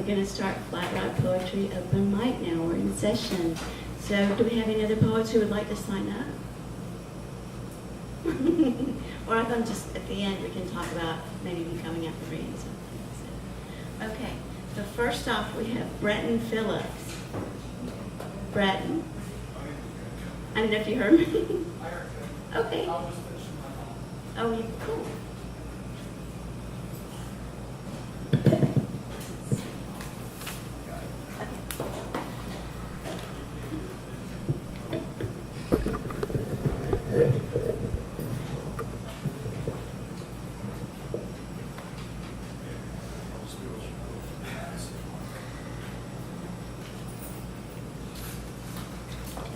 we're going to start Flatrock Poetry Open Mic now. We're in session. So do we have any other poets who would like to sign up? Or I thought just at the end we can talk about maybe coming up and reading something. Okay, so first off we have Breton Phillips. Breton. I don't know if you heard me. I heard you. Okay. I'll just finish my phone. Oh, cool.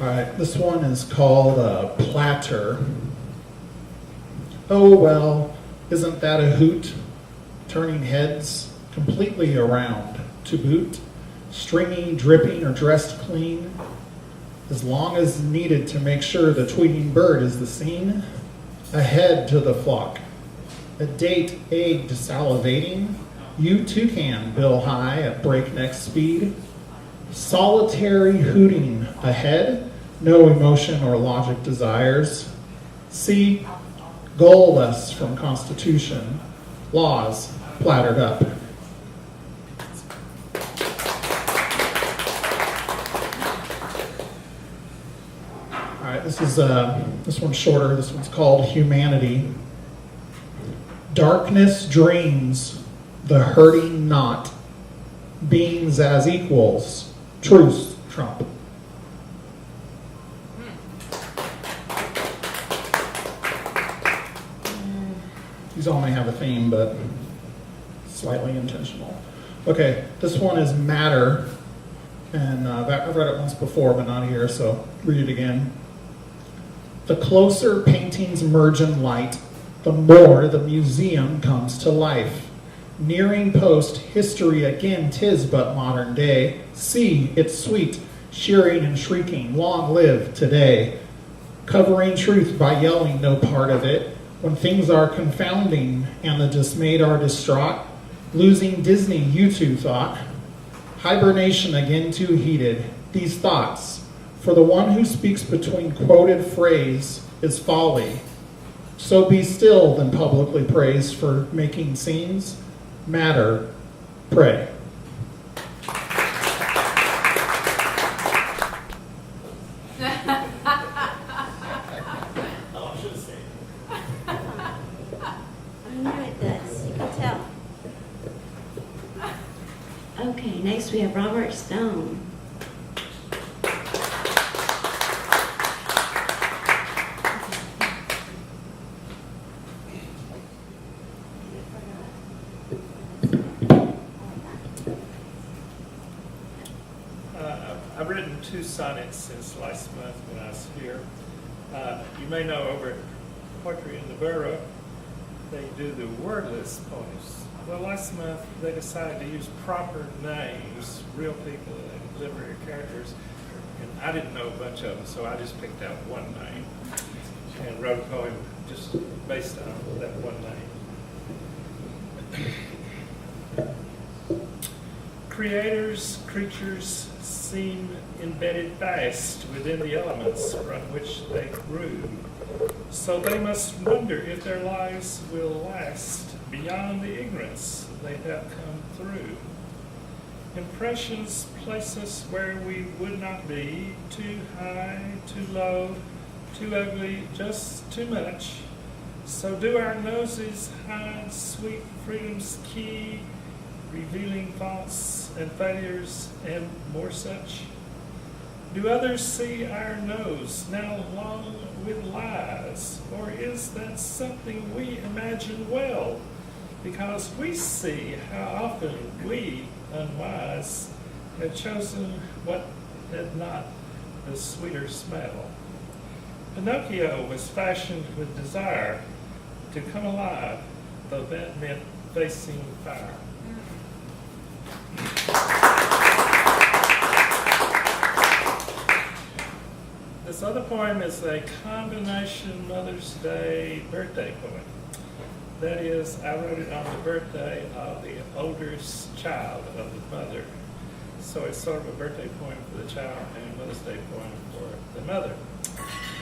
All right, this one is called Platter. Oh, well, isn't that a hoot? Turning heads completely around to boot, stringy, dripping, or dressed clean, as long as needed to make sure the tweeting bird is the scene. Ahead to the flock, a date egged salivating, you too can bill high at breakneck speed. Solitary hooting ahead, no emotion or logic desires. See, goalless from Constitution, laws plattered up. All right, this one's shorter. This one's called Humanity. Darkness dreams, the hurting not, beings as equals. Truce, Trump. These all may have a theme, but slightly intentional. Okay, this one is Matter, and I've read it once before, but not here, so read it again. The closer paintings merge in light, the more the museum comes to life. Nearing post history again, 'tis but modern day. See, it's sweet, shearing and shrieking, long live today. Covering truth by yelling, no part of it. When things are confounding and the dismayed are distraught, losing Disney, you two thought. Hibernation again too heated. These thoughts, for the one who speaks between quoted phrase, is folly. So be still, then publicly praised for making scenes. Matter, pray. I knew it does. You can tell. Okay, next we have Robert Stone. I've written 2 sonnets since last month when I was here. You may know over at Poetry in the Borough, they do the wordless poems. Well, last month they decided to use proper names, real people and literary characters, and I didn't know a bunch of them, so I just picked out one name and wrote a poem just based on that one name. Creators, creatures seem embedded fast within the elements from which they grew. So they must wonder if their lives will last beyond the ignorance they have come through. Impressions place us where we would not be, too high, too low, too ugly, just too much. So do our noses hide sweet freedom's key, revealing faults and failures and more such? Do others see our nose now long with lies, or is that something we imagine well? Because we see how often we, unwise, have chosen what had not the sweeter smell. Pinocchio was fashioned with desire to come alive, though that meant facing fire. This other poem is a combination Mother's Day birthday poem. That is, I wrote it on the birthday of the oldest child of the mother. So it's sort of a birthday poem for the child and a Mother's Day poem for the mother.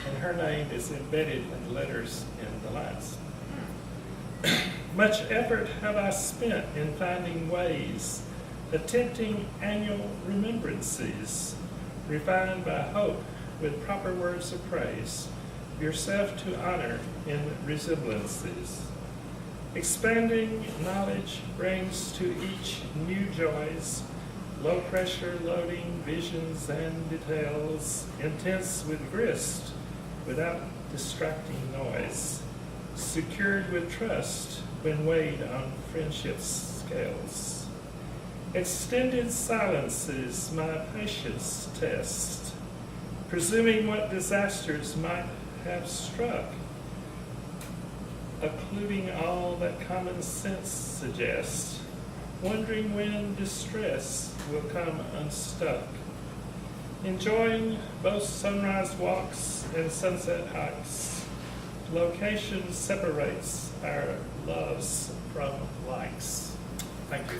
And her name is embedded in the letters in the lines. Much effort have I spent in finding ways, attempting annual remembrances, refined by hope with proper words of praise, yourself to honor in resemblances. Expanding knowledge brings to each new joys, low pressure loading visions and details, intense with grist without distracting noise, secured with trust when weighed on friendship's scales. Extended silences my patience test, presuming what disasters might have struck, occluding all that common sense suggests, wondering when distress will come unstuck. Enjoying both sunrise walks and sunset hikes, location separates our loves from likes. Thank you.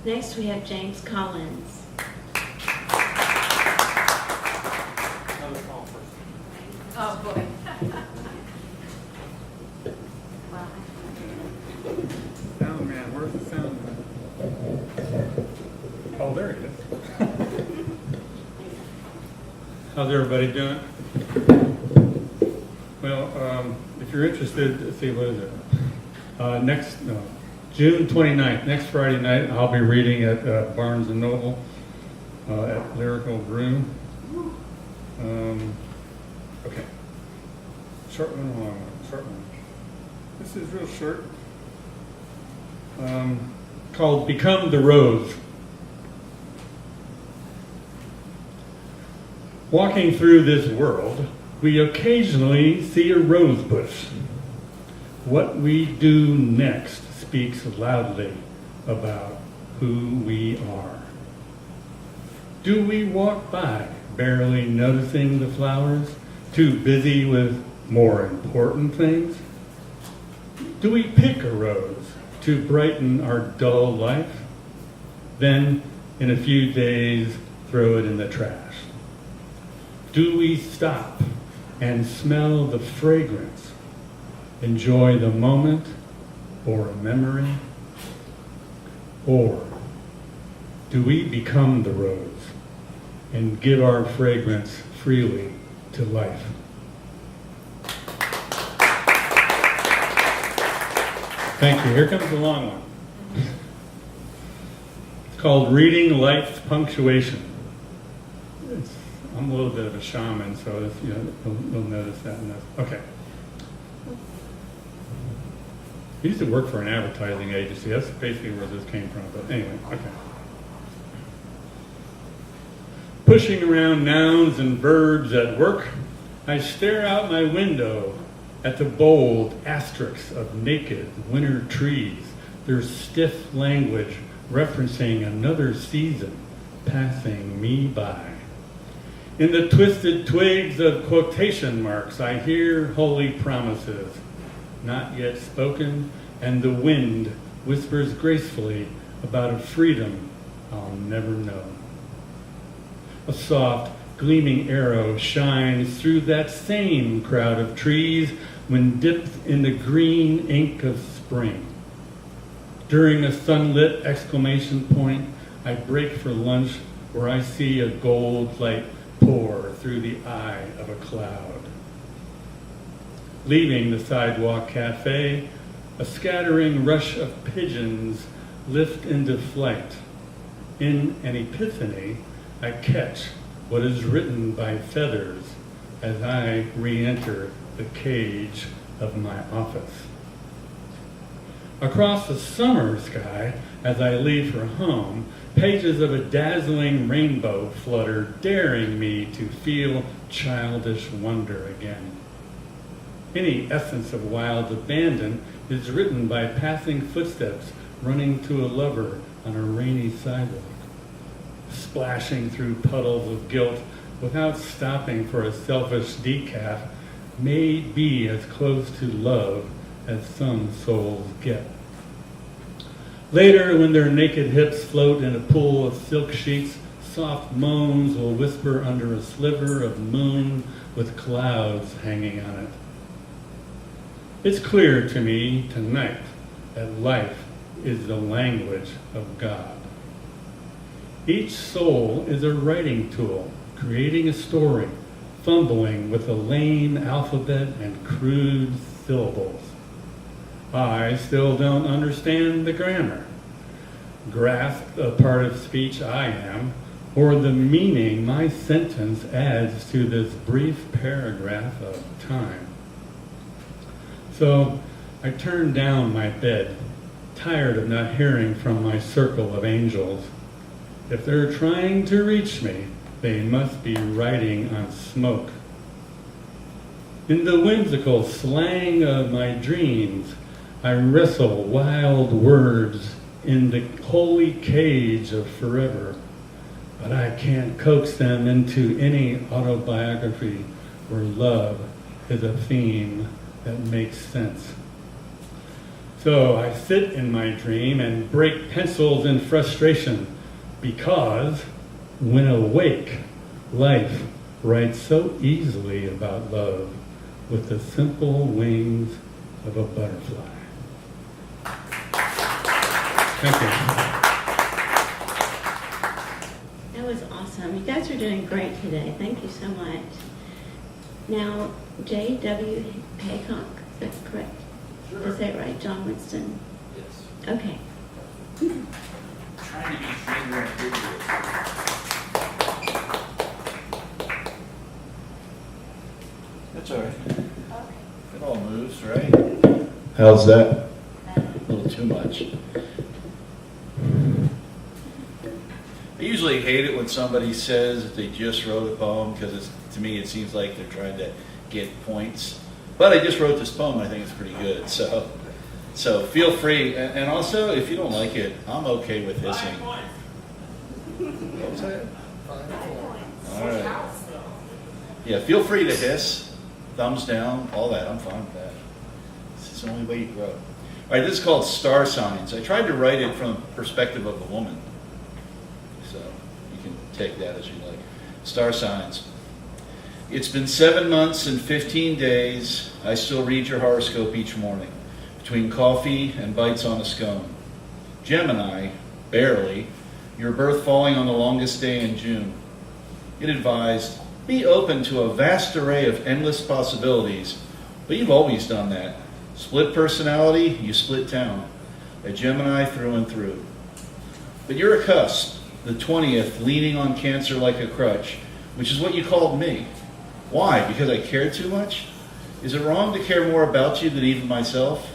Next, we have James Collins. Oh, boy. Sound man, where's the sound man? Oh, there he is. How's everybody doing? Well, if you're interested, let's see, what is it? June 29th, next Friday night, I'll be reading at Barnes & Noble at Lyrical Brew. Okay. Short one, long one, short one. This is real short. Called Become the Rose. Walking through this world, we occasionally see a rose bush. What we do next speaks loudly about who we are. Do we walk by, barely noticing the flowers, too busy with more important things? Do we pick a rose to brighten our dull life, then in a few days throw it in the trash? Do we stop and smell the fragrance, enjoy the moment or a memory? Or do we become the rose and give our fragrance freely to life? Thank you. Here comes the long one. It's called Reading Life's Punctuation. I'm a little bit of a shaman, so it's, you'll notice that in this. Okay. I used to work for an advertising agency. That's basically where this came from. But anyway, okay. Pushing around nouns and verbs at work, I stare out my window at the bold asterisks of naked winter trees, their stiff language referencing another season passing me by. In the twisted twigs of quotation marks, I hear holy promises, not yet spoken, and the wind whispers gracefully about a freedom I'll never know. A soft, gleaming arrow shines through that same crowd of trees when dipped in the green ink of spring. During a sunlit exclamation point, I break for lunch where I see a gold light pour through the eye of a cloud. Leaving the sidewalk cafe, a scattering rush of pigeons lift into flight. In an epiphany, I catch what is written by feathers as I re-enter the cage of my office. Across the summer sky, as I leave for home, pages of a dazzling rainbow flutter, daring me to feel childish wonder again. Any essence of wild abandon is written by passing footsteps running to a lover on a rainy sidewalk, splashing through puddles of guilt without stopping for a selfish decaf may be as close to love as some souls get. Later, when their naked hips float in a pool of silk sheets, soft moans will whisper under a sliver of moon with clouds hanging on it. It's clear to me tonight that life is the language of God. Each soul is a writing tool, creating a story, fumbling with a lame alphabet and crude syllables. I still don't understand the grammar, grasp a part of speech I am, or the meaning my sentence adds to this brief paragraph of time. So I turned down my bed, tired of not hearing from my circle of angels. If they're trying to reach me, they must be riding on smoke. In the whimsical slang of my dreams, I wrestle wild words in the holy cage of forever, but I can't coax them into any autobiography where love is a theme that makes sense. So I sit in my dream and break pencils in frustration because when awake, life writes so easily about love with the simple wings of a butterfly. Thank you. That was awesome. You guys are doing great today. Thank you so much. Now, J.W. Haycock, is that correct? Sure. Is that right, John Winston? Yes. Okay. Trying to be finger and figure. That's all right. It all moves, right? How's that? A little too much. I usually hate it when somebody says that they just wrote a poem because to me it seems like they're trying to get points. But I just wrote this poem. I think it's pretty good. So feel free. And also, if you don't like it, I'm okay with hissing. What was that? 5 points. All right. Yeah, feel free to hiss, thumbs down, all that. I'm fine with that. It's the only way you grow. All right, this is called Star Signs. I tried to write it from the perspective of a woman. So you can take that as you like. Star Signs. It's been 7 months and 15 days. I still read your horoscope each morning, between coffee and bites on a scone. Gemini, barely, your birth falling on the longest day in June. It advised, be open to a vast array of endless possibilities, but you've always done that. Split personality, you split town. A Gemini through and through. But you're a cusp, the 20th, leaning on Cancer like a crutch, which is what you called me. Why? Because I cared too much? Is it wrong to care more about you than even myself?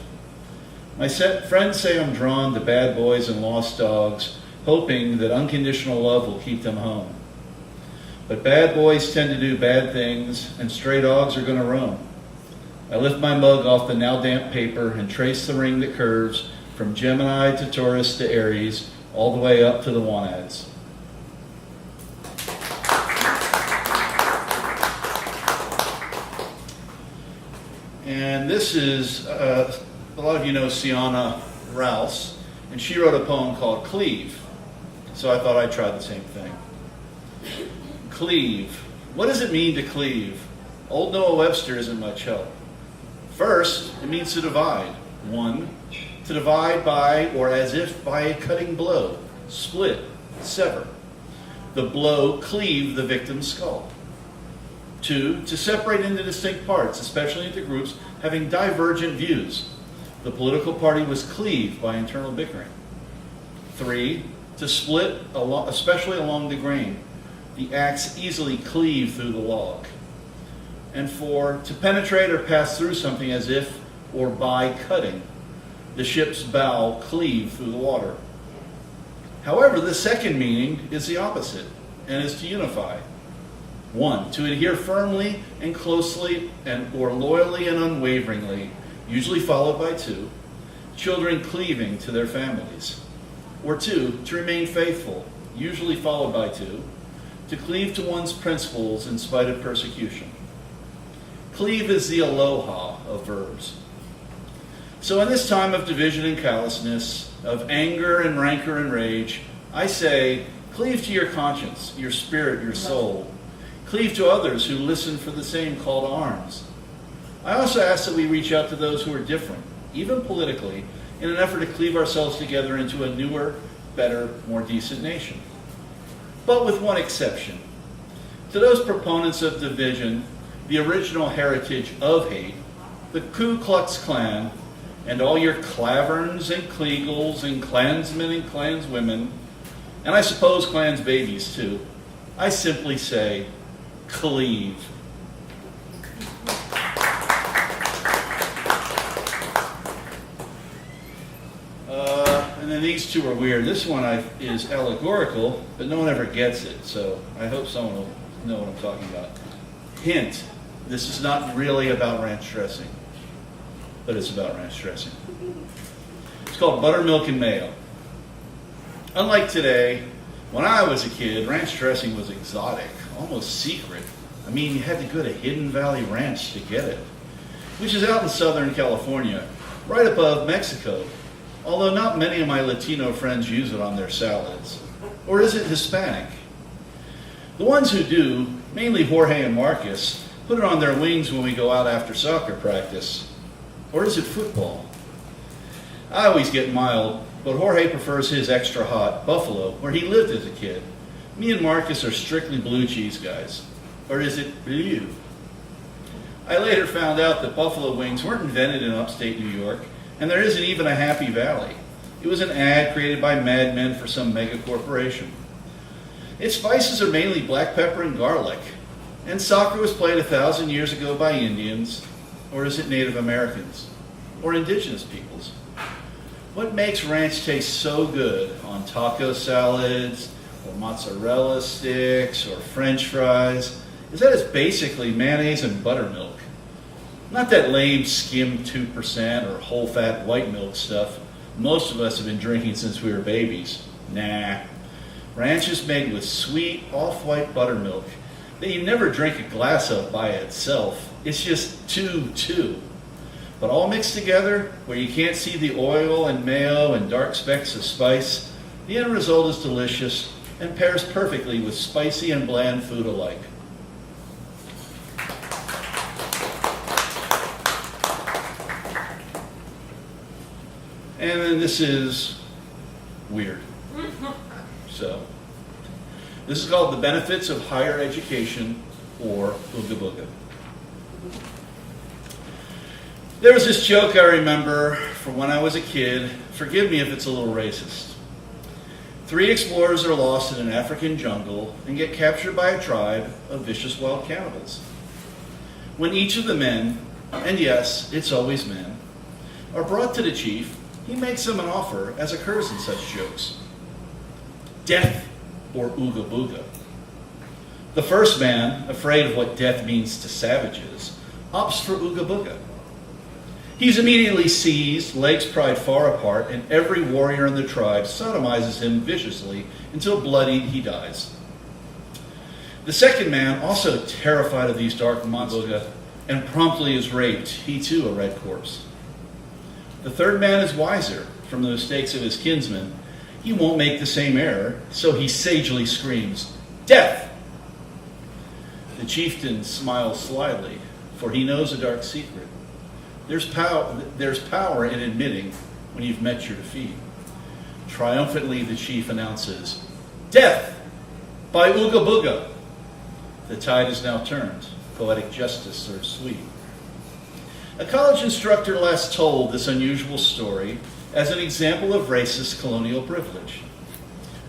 My friends say I'm drawn to bad boys and lost dogs, hoping that unconditional love will keep them home. But bad boys tend to do bad things, and stray dogs are going to roam. I lift my mug off the now damp paper and trace the ring that curves from Gemini to Taurus to Aries, all the way up to the Wanads. And this is, a lot of you know Sienna Rouse, and she wrote a poem called Cleave. So I thought I'd try the same thing. Cleave. What does it mean to cleave? Old Noah Webster isn't much help. First, it means to divide. 1, to divide by or as if by a cutting blow. Split, sever. The blow cleave the victim's skull. 2, to separate into distinct parts, especially into groups having divergent views. The political party was cleaved by internal bickering. 3, to split, especially along the grain. The axe easily cleave through the log. And 4, to penetrate or pass through something as if or by cutting. The ship's bow cleave through the water. However, the second meaning is the opposite, and is to unify. 1, to adhere firmly and closely or loyally and unwaveringly, usually followed by 2, children cleaving to their families. Or 2, to remain faithful, usually followed by 2, to cleave to one's principles in spite of persecution. Cleave is the aloha of verbs. So in this time of division and callousness, of anger and rancor and rage, I say, cleave to your conscience, your spirit, your soul. Cleave to others who listen for the same call to arms. I also ask that we reach out to those who are different, even politically, in an effort to cleave ourselves together into a newer, better, more decent nation. But with one exception. To those proponents of division, the original heritage of hate, the Ku Klux Klan, and all your Claverns and Kleagles and Klansmen and Klanswomen, and I suppose Klans babies too, I simply say, cleave. And then these two are weird. This one is allegorical, but no one ever gets it, so I hope someone will know what I'm talking about. Hint, this is not really about ranch dressing, but it's about ranch dressing. It's called Buttermilk and Mayo. Unlike today, when I was a kid, ranch dressing was exotic, almost secret. I mean, you had to go to Hidden Valley Ranch to get it, which is out in Southern California, right above Mexico. Although not many of my Latino friends use it on their salads. Or is it Hispanic? The ones who do, mainly Jorge and Marcus, put it on their wings when we go out after soccer practice. Or is it football? I always get mild, but Jorge prefers his extra hot Buffalo, where he lived as a kid. Me and Marcus are strictly blue cheese guys. Or is it blue? I later found out that buffalo wings weren't invented in upstate New York, and there isn't even a Happy Valley. It was an ad created by madmen for some mega corporation. Its spices are mainly black pepper and garlic, and soccer was played 1,000 years ago by Indians, or is it Native Americans, or indigenous peoples? What makes ranch taste so good on taco salads, or mozzarella sticks, or French fries, is that it's basically mayonnaise and buttermilk. Not that lame skim 2% or whole fat white milk stuff most of us have been drinking since we were babies. Nah. Ranch is made with sweet, off-white buttermilk that you never drink a glass of by itself. It's just too. But all mixed together, where you can't see the oil and mayo and dark specks of spice, the end result is delicious and pairs perfectly with spicy and bland food alike. And then this is weird. So, this is called The Benefits of Higher Education, or Ooga Booga. There was this joke I remember from when I was a kid. Forgive me if it's a little racist. 3 explorers are lost in an African jungle and get captured by a tribe of vicious wild cannibals. When each of the men, and yes, it's always men, are brought to the chief, he makes them an offer, as occurs in such jokes. Death or Ooga Booga. The first man, afraid of what death means to savages, opts for Ooga Booga. He's immediately seized, legs pried far apart, and every warrior in the tribe sodomizes him viciously until bloodied he dies. The second man, also terrified of these dark monsters, and promptly is raped, he too a red corpse. The third man is wiser from the mistakes of his kinsmen. He won't make the same error, so he sagely screams, "Death!" The chieftain smiles slyly, for he knows a dark secret. There's power in admitting when you've met your defeat. Triumphantly, the chief announces, "Death by Ooga Booga." The tide is now turned. Poetic justice serves sweet. A college instructor last told this unusual story as an example of racist colonial privilege.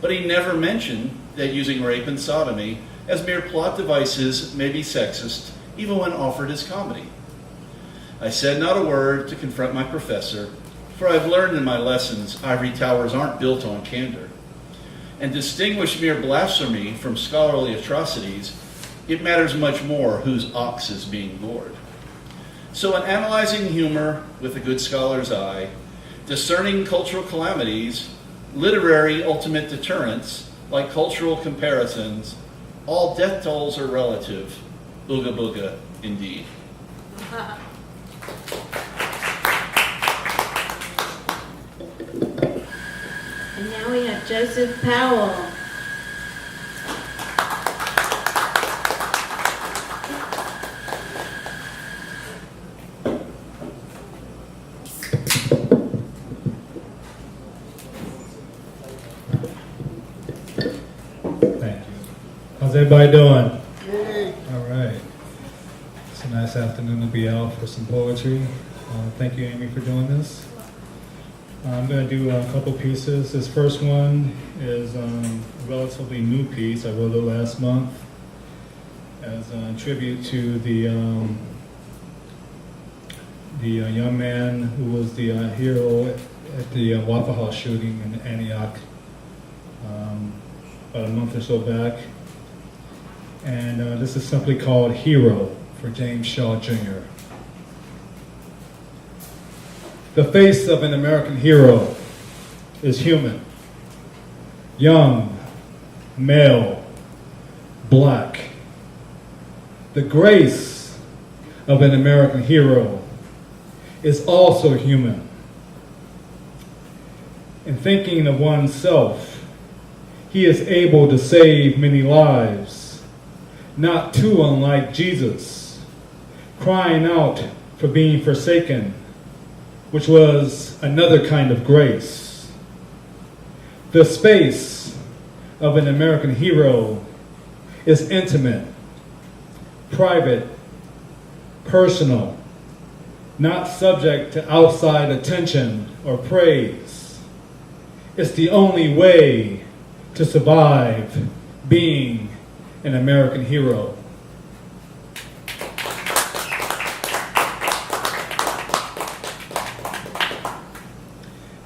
But he never mentioned that using rape and sodomy as mere plot devices may be sexist, even when offered as comedy. I said not a word to confront my professor, for I've learned in my lessons ivory towers aren't built on candor. And to distinguish mere blasphemy from scholarly atrocities, it matters much more whose ox is being gored. So in analyzing humor with a good scholar's eye, discerning cultural calamities, literary ultimate deterrence, like cultural comparisons, all death tolls are relative. Ooga booga, indeed. And now we have Joseph Powell. Thank you. How's everybody doing? All right. It's a nice afternoon to be out for some poetry. Thank you, Amy, for doing this. I'm going to do a couple pieces. This first one is a relatively new piece. I wrote it last month as a tribute to the young man who was the hero at the Waffle House shooting in Antioch about a month or so back. And this is simply called Hero for James Shaw Jr. The face of an American hero is human, young, male, black. The grace of an American hero is also human. In thinking of oneself, he is able to save many lives, not too unlike Jesus, crying out for being forsaken, which was another kind of grace. The space of an American hero is intimate, private, personal, not subject to outside attention or praise. It's the only way to survive being an American hero.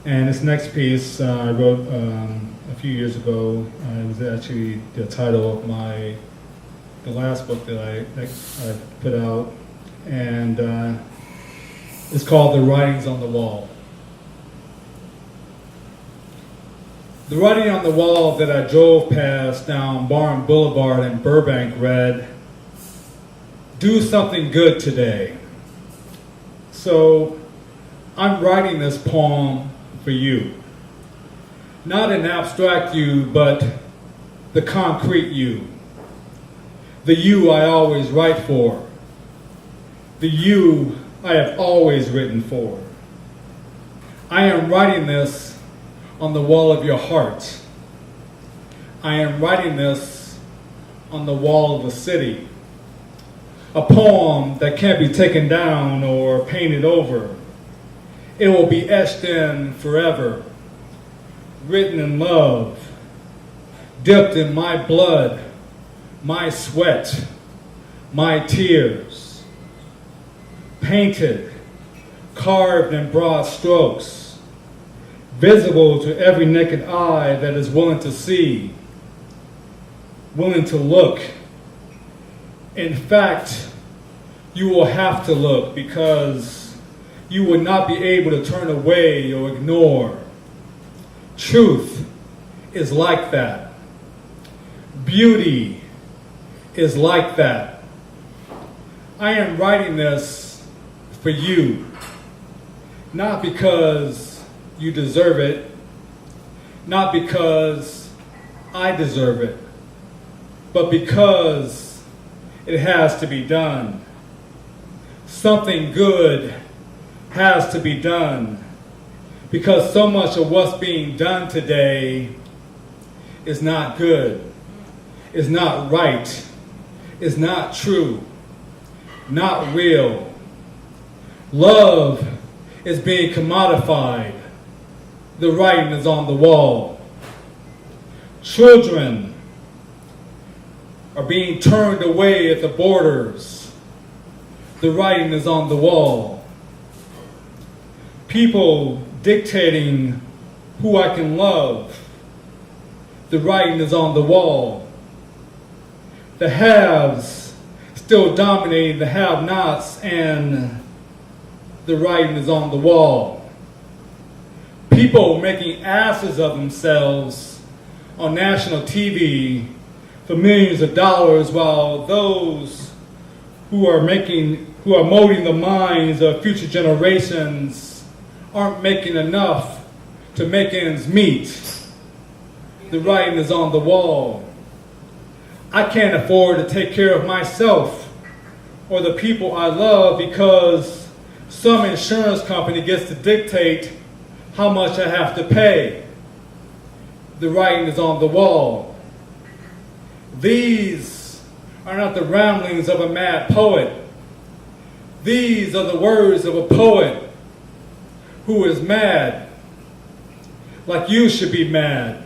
And this next piece I wrote a few years ago. It was actually the title of the last book that I put out, and it's called The Writings on the Wall. The writing on the wall that I drove past down Barn Boulevard in Burbank read, "Do something good today." So I'm writing this poem for you. Not an abstract you, but the concrete you. The you I always write for. The you I have always written for. I am writing this on the wall of your heart. I am writing this on the wall of the city. A poem that can't be taken down or painted over. It will be etched in forever, written in love, dipped in my blood, my sweat, my tears, painted, carved in broad strokes, visible to every naked eye that is willing to see, willing to look. In fact, you will have to look because you will not be able to turn away or ignore. Truth is like that. Beauty is like that. I am writing this for you, not because you deserve it, not because I deserve it, but because it has to be done. Something good has to be done, because so much of what's being done today is not good, is not right, is not true, not real. Love is being commodified. The writing is on the wall. Children are being turned away at the borders. The writing is on the wall. People dictating who I can love. The writing is on the wall. The haves still dominating the have-nots, and the writing is on the wall. People making asses of themselves on national TV for millions of dollars, while those who are molding the minds of future generations aren't making enough to make ends meet. The writing is on the wall. I can't afford to take care of myself or the people I love because some insurance company gets to dictate how much I have to pay. The writing is on the wall. These are not the ramblings of a mad poet. These are the words of a poet who is mad, like you should be mad.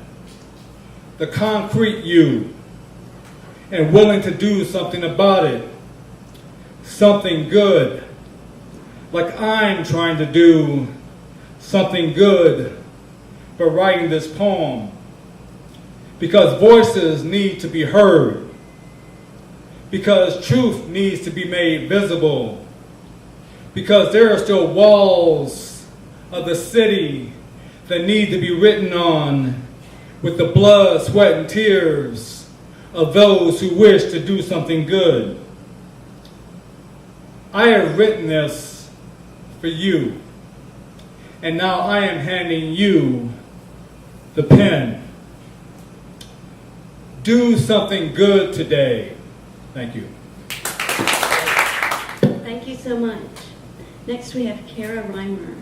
The concrete you, and willing to do something about it. Something good, like I'm trying to do something good by writing this poem. Because voices need to be heard. Because truth needs to be made visible. Because there are still walls of the city that need to be written on with the blood, sweat, and tears of those who wish to do something good. I have written this for you, and now I am handing you the pen. Do something good today. Thank you. Thank you so much. Next we have Kara Reimer.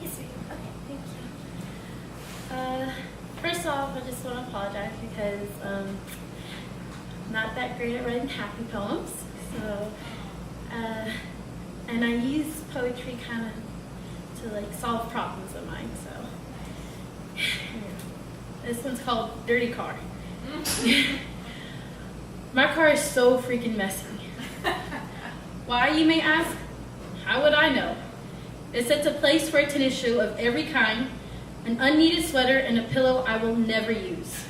Yes, we do. Okay, thank you. First off, I just want to apologize because I'm not that great at writing happy poems. So, and I use poetry kind of to like solve problems of mine. So, this one's called Dirty Car. My car is so freaking messy. Why, you may ask? How would I know? It sets a place for a tennis shoe of every kind, an unneeded sweater, and a pillow I will never use.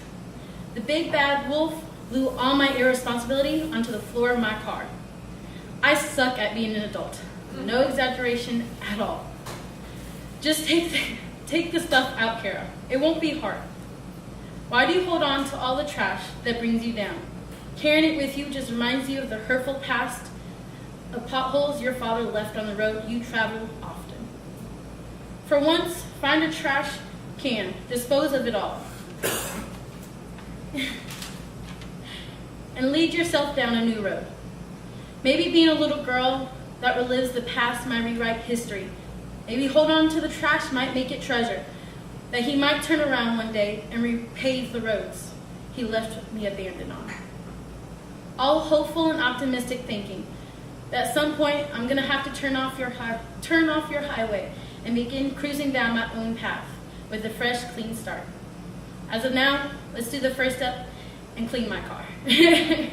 The big bad wolf blew all my irresponsibility onto the floor of my car. I suck at being an adult. No exaggeration at all. Just take the stuff out, Kara. It won't be hard. Why do you hold on to all the trash that brings you down? Carrying it with you just reminds you of the hurtful past of potholes your father left on the road you travel often. For once, find a trash can, dispose of it all, and lead yourself down a new road. Maybe being a little girl that relives the past might rewrite history. Maybe hold on to the trash might make it treasure, that he might turn around one day and repave the roads he left me abandoned on. All hopeful and optimistic thinking that at some point I'm gonna have to turn off your highway and begin cruising down my own path with a fresh, clean start. As of now, let's do the first step and clean my car. Okay,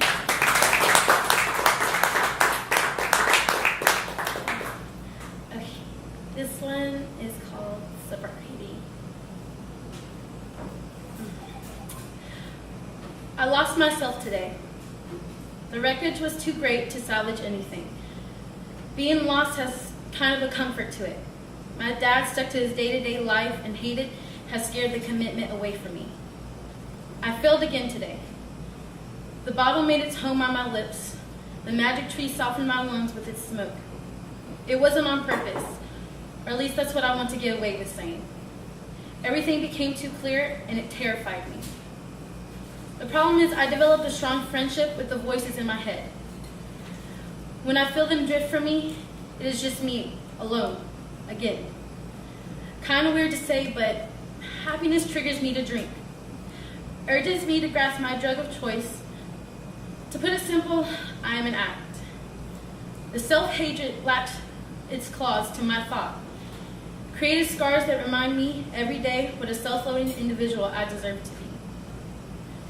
this one is called Sobriety. I lost myself today. The wreckage was too great to salvage anything. Being lost has kind of a comfort to it. My dad stuck to his day-to-day life and hated has scared the commitment away from me. I failed again today. The bottle made its home on my lips. The magic tree softened my lungs with its smoke. It wasn't on purpose, or at least that's what I want to get away with saying. Everything became too clear and it terrified me. The problem is I developed a strong friendship with the voices in my head. When I feel them drift from me, it is just me, alone, again. Kind of weird to say, but happiness triggers me to drink. Urges me to grasp my drug of choice. To put it simple, I am an addict. The self-hatred latched its claws to my thought, created scars that remind me every day what a self-loathing individual I deserve to be.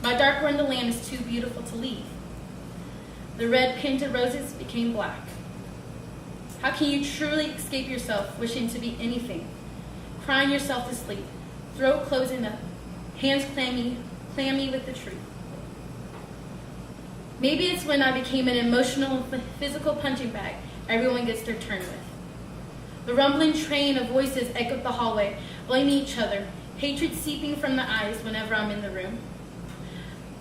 My dark wonderland is too beautiful to leave. The red painted roses became black. How can you truly escape yourself wishing to be anything? Crying yourself to sleep, throat closing up, hands clammy with the truth. Maybe it's when I became an emotional, physical punching bag everyone gets their turn with. The rumbling train of voices echoed the hallway, blaming each other, hatred seeping from the eyes whenever I'm in the room.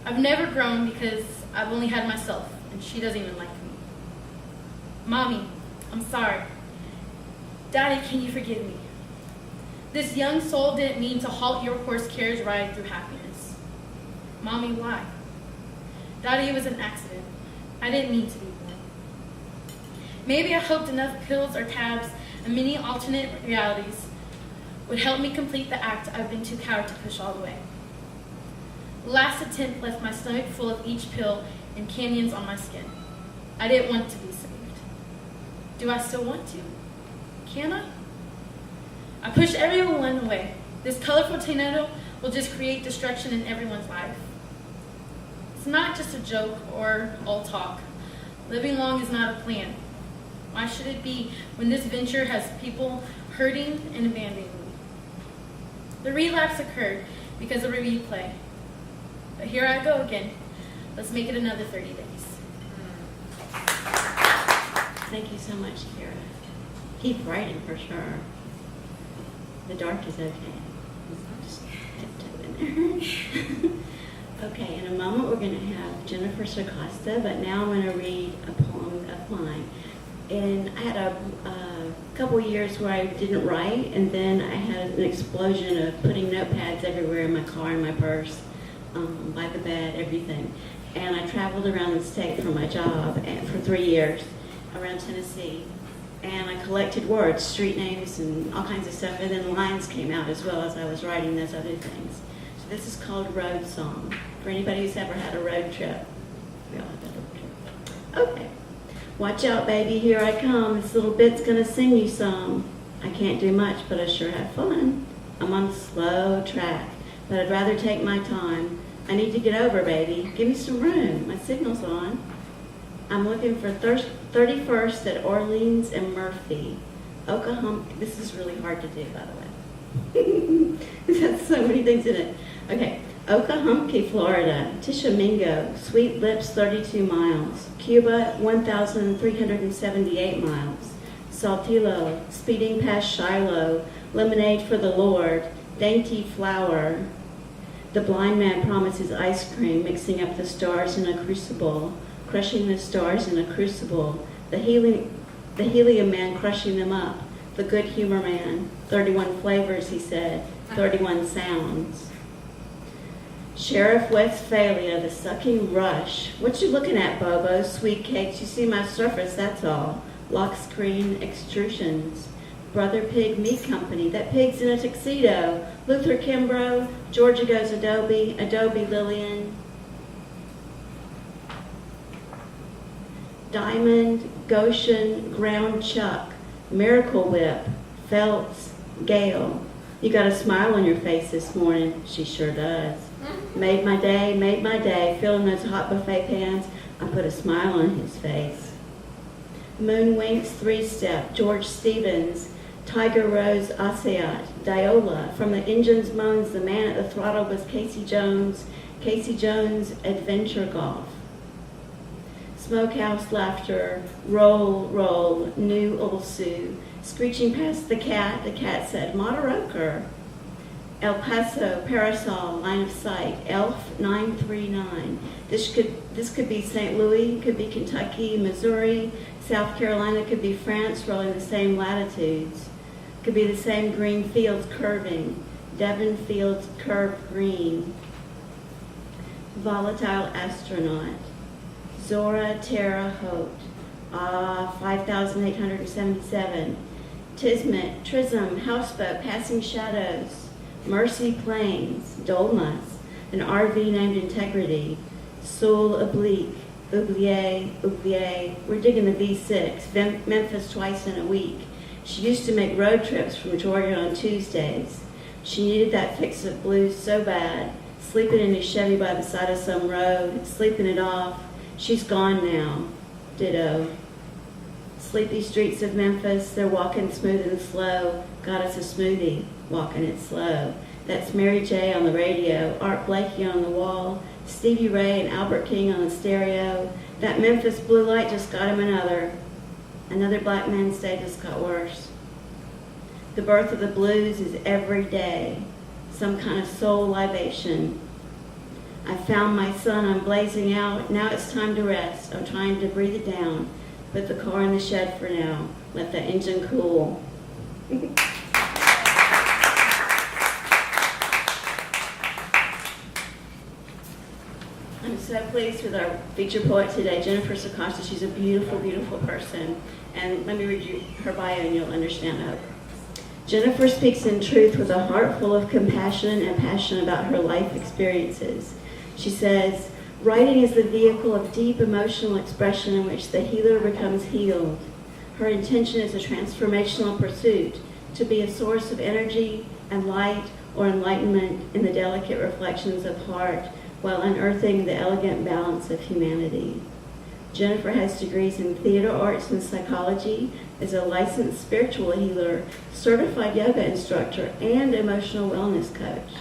I've never grown because I've only had myself, and she doesn't even like me. Mommy, I'm sorry. Daddy, can you forgive me? This young soul didn't mean to halt your horse carriage ride through happiness. Mommy, why? Daddy, it was an accident. I didn't mean to be born. Maybe I hoped enough pills or tabs and many alternate realities would help me complete the act I've been too coward to push all the way. The last attempt left my stomach full of each pill and canyons on my skin. I didn't want to be saved. Do I still want to? Can I? I push everyone away. This colorful tornado will just create destruction in everyone's life. It's not just a joke or all talk. Living long is not a plan. Why should it be when this venture has people hurting and abandoning me? The relapse occurred because of a replay. But here I go again. Let's make it another 30 days. Thank you so much, Kara. Keep writing for sure. The dark is okay. Just tiptoe in there. Okay, in a moment we're going to have Jennifer Sarcosta, but now I'm going to read a poem of mine. And I had a couple years where I didn't write, and then I had an explosion of putting notepads everywhere in my car, in my purse, by the bed, everything. And I traveled around the state for my job for 3 years around Tennessee. And I collected words, street names, and all kinds of stuff. And then lines came out as well as I was writing those other things. So this is called Road Song. For anybody who's ever had a road trip. We all have had a road trip. Okay. Watch out, baby, here I come. This little bit's gonna sing you some. I can't do much, but I sure have fun. I'm on a slow track, but I'd rather take my time. I need to get over, baby. Give me some room. My signal's on. I'm looking for 31st at Orleans and Murphy. Oklahoma. This is really hard to do, by the way. It has so many things in it. Okay. Oklahoma, Florida. Tishomingo. Sweet Lips, 32 miles. Cuba, 1,378 miles. Saltillo. Speeding past Shiloh. Lemonade for the Lord. Dainty Flower. The blind man promises ice cream, mixing up the stars in a crucible. Crushing the stars in a crucible, the helium man crushing them up, the good humor man, 31 flavors, he said, 31 sounds. Sheriff Westphalia, the sucking rush. What you looking at, Bobo? Sweet cakes, you see my surface, that's all. Lock screen extrusions. Brother Pig Meat Company, that pig's in a tuxedo. Luther Kimbrough, Georgia Goes Adobe, Adobe Lillian. Diamond, Goshen, Ground Chuck, Miracle Whip, Phelps, Gale. You got a smile on your face this morning. She sure does. Made my day, feeling those hot buffet pans. I put a smile on his face. Moonwinks, Three-Step, George Stevens, Tiger Rose, Asiat, Diola. From the engine's moans, the man at the throttle was Casey Jones, Adventure Golf. Smokehouse Laughter, Roll, Roll, New Ulsu. Screeching past the cat said, Moderoker. El Paso, Parasol, Line of Sight, Elf 939. This could be St. Louis, could be Kentucky, Missouri, South Carolina, could be France, rolling the same latitudes. Could be the same green fields curving, Devon fields curved green. Volatile Astronaut. Zora Terra Haute, 5,877. Tismet, Trism, Houseboat, Passing Shadows. Mercy Plains, Dolmas, an RV named Integrity. Soul Oblique, Oublié. We're digging the V6, Memphis twice in a week. She used to make road trips from Georgia on Tuesdays. She needed that fix of blues so bad, sleeping in a Chevy by the side of some road, sleeping it off. She's gone now. Ditto. Sleepy streets of Memphis, they're walking smooth and slow. Got us a smoothie, walking it slow. That's Mary J on the radio, Art Blakey on the wall, Stevie Ray and Albert King on the stereo. That Memphis blue light just got him another. Another black man's day just got worse. The birth of the blues is every day, some kind of soul libation. I found my sun, I'm blazing out. Now it's time to rest. I'm trying to breathe it down. Put the car in the shed for now. Let the engine cool. I'm so pleased with our feature poet today, Jennifer Sacosta. She's a beautiful, beautiful person. And let me read you her bio and you'll understand her. Jennifer speaks in truth with a heart full of compassion and passion about her life experiences. She says, writing is the vehicle of deep emotional expression in which the healer becomes healed. Her intention is a transformational pursuit, to be a source of energy and light or enlightenment in the delicate reflections of heart while unearthing the elegant balance of humanity. Jennifer has degrees in theater arts and psychology, is a licensed spiritual healer, certified yoga instructor, and emotional wellness coach.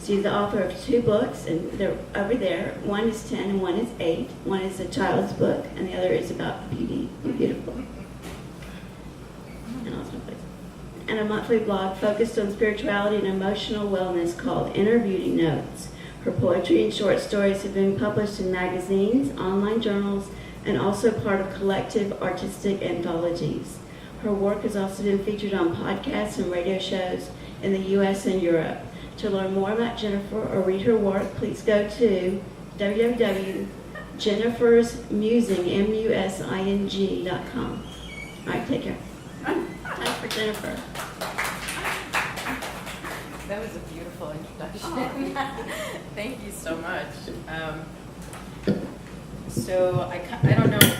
She's the author of 2 books, and they're over there. One is 10 and one is 8. One is a child's book, and the other is about beauty. Be beautiful. And a monthly blog focused on spirituality and emotional wellness called Inner Beauty Notes. Her poetry and short stories have been published in magazines, online journals, and also part of collective artistic anthologies. Her work has also been featured on podcasts and radio shows in the U.S. and Europe. To learn more about Jennifer or read her work, please go to www.jennifersmusing.com. All right, take care. Time for Jennifer. That was a beautiful introduction. Thank you so much. So I don't know,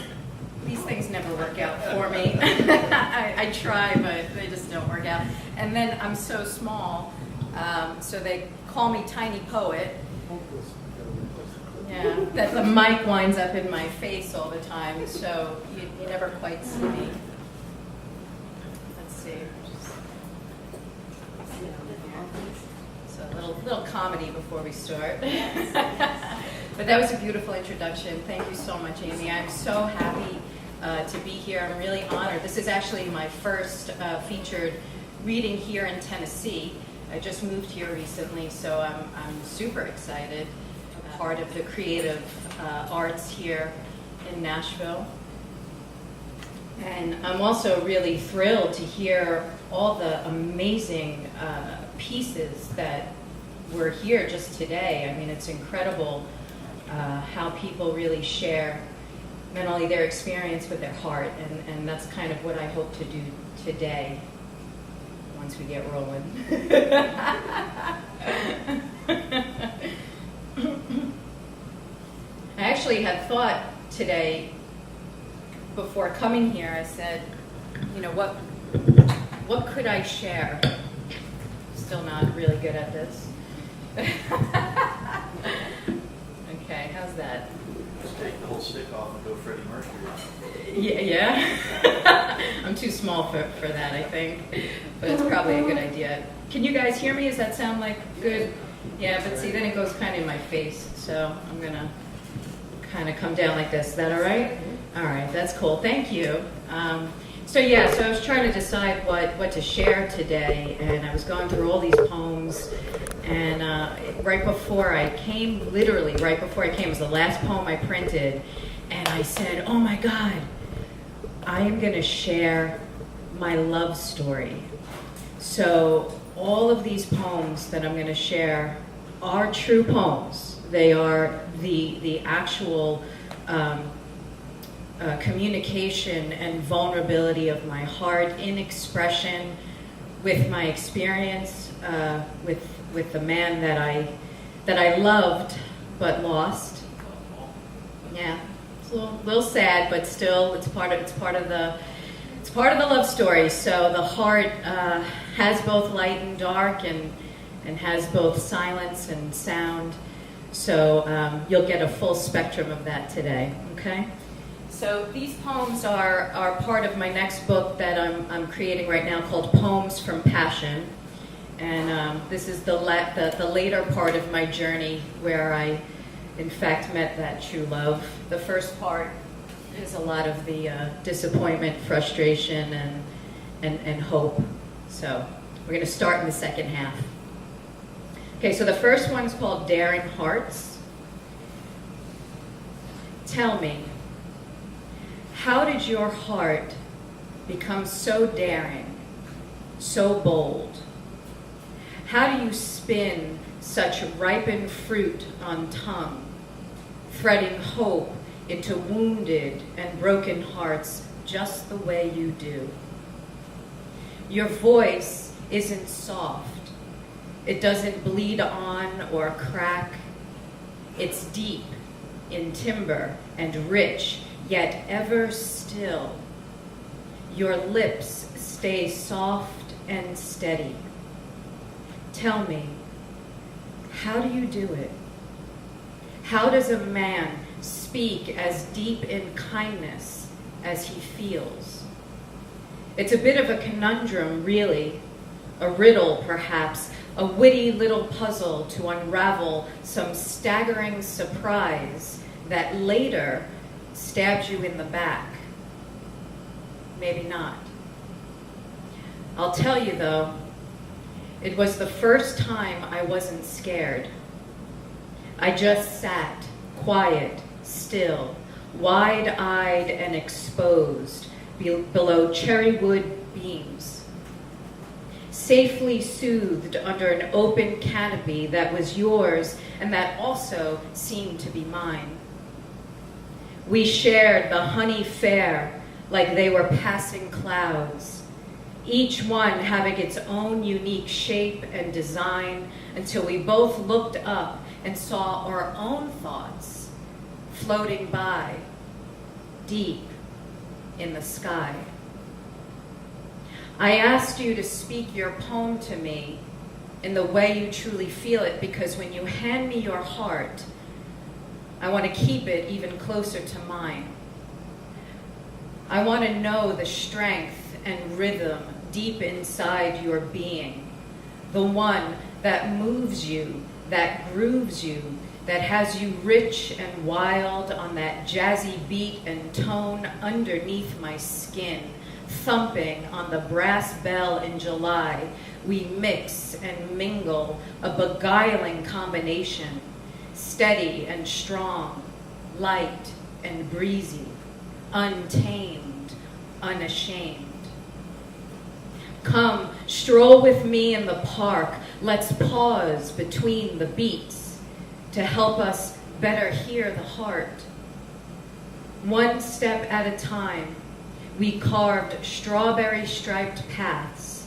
these things never work out for me. I try, but they just don't work out. And then I'm so small, so they call me Tiny Poet. Yeah, that the mic winds up in my face all the time, so you never quite see me. Let's see. So a little comedy before we start. But that was a beautiful introduction. Thank you so much, Amy. I'm so happy to be here. I'm really honored. This is actually my first featured reading here in Tennessee. I just moved here recently, so I'm super excited. Part of the creative arts here in Nashville. And I'm also really thrilled to hear all the amazing pieces that were here just today. I mean, it's incredible how people really share not only their experience but their heart, and that's kind of what I hope to do today once we get rolling. I actually had thought today, before coming here, I said, you know, what could I share? Still not really good at this. Okay, how's that? Just take the whole stick off and go Freddie Mercury. Yeah. I'm too small for that, I think, but it's probably a good idea. Can you guys hear me? Does that sound like good? Yeah, but see, then it goes kind of in my face, so I'm gonna kind of come down like this. Is that all right? All right, that's cool. Thank you. So I was trying to decide what to share today, and I was going through all these poems, and right before I came, literally right before I came, was the last poem I printed, and I said, oh my God, I am going to share my love story. So all of these poems that I'm going to share are true poems. They are the actual communication and vulnerability of my heart in expression with my experience with the man that I loved but lost. Yeah, it's a little sad, but still, it's part of the love story. So the heart has both light and dark, and has both silence and sound. So you'll get a full spectrum of that today. Okay. So these poems are part of my next book that I'm creating right now, called Poems from Passion, and this is the later part of my journey where I in fact met that true love. The first part is a lot of the disappointment, frustration, and hope. So we're going to start in the second half. Okay, so the first one's called Daring Hearts. Tell me, how did your heart become so daring, so bold? How do you spin such ripened fruit on tongue, threading hope into wounded and broken hearts just the way you do? Your voice isn't soft. It doesn't bleed on or crack. It's deep in timber and rich, yet ever still. Your lips stay soft and steady. Tell me, how do you do it? How does a man speak as deep in kindness as he feels? It's a bit of a conundrum, really, a riddle, perhaps, a witty little puzzle to unravel some staggering surprise that later stabs you in the back. Maybe not. I'll tell you, though, it was the first time I wasn't scared. I just sat, quiet, still, wide-eyed and exposed below cherrywood beams, safely soothed under an open canopy that was yours and that also seemed to be mine. We shared the honey fair like they were passing clouds, each one having its own unique shape and design, until we both looked up and saw our own thoughts floating by, deep in the sky. I asked you to speak your poem to me in the way you truly feel it, because when you hand me your heart, I want to keep it even closer to mine. I want to know the strength and rhythm deep inside your being, the one that moves you, that grooves you, that has you rich and wild on that jazzy beat and tone underneath my skin, thumping on the brass bell in July. We mix and mingle, a beguiling combination, steady and strong, light and breezy, untamed, unashamed. Come, stroll with me in the park. Let's pause between the beats to help us better hear the heart. One step at a time, we carved strawberry-striped paths,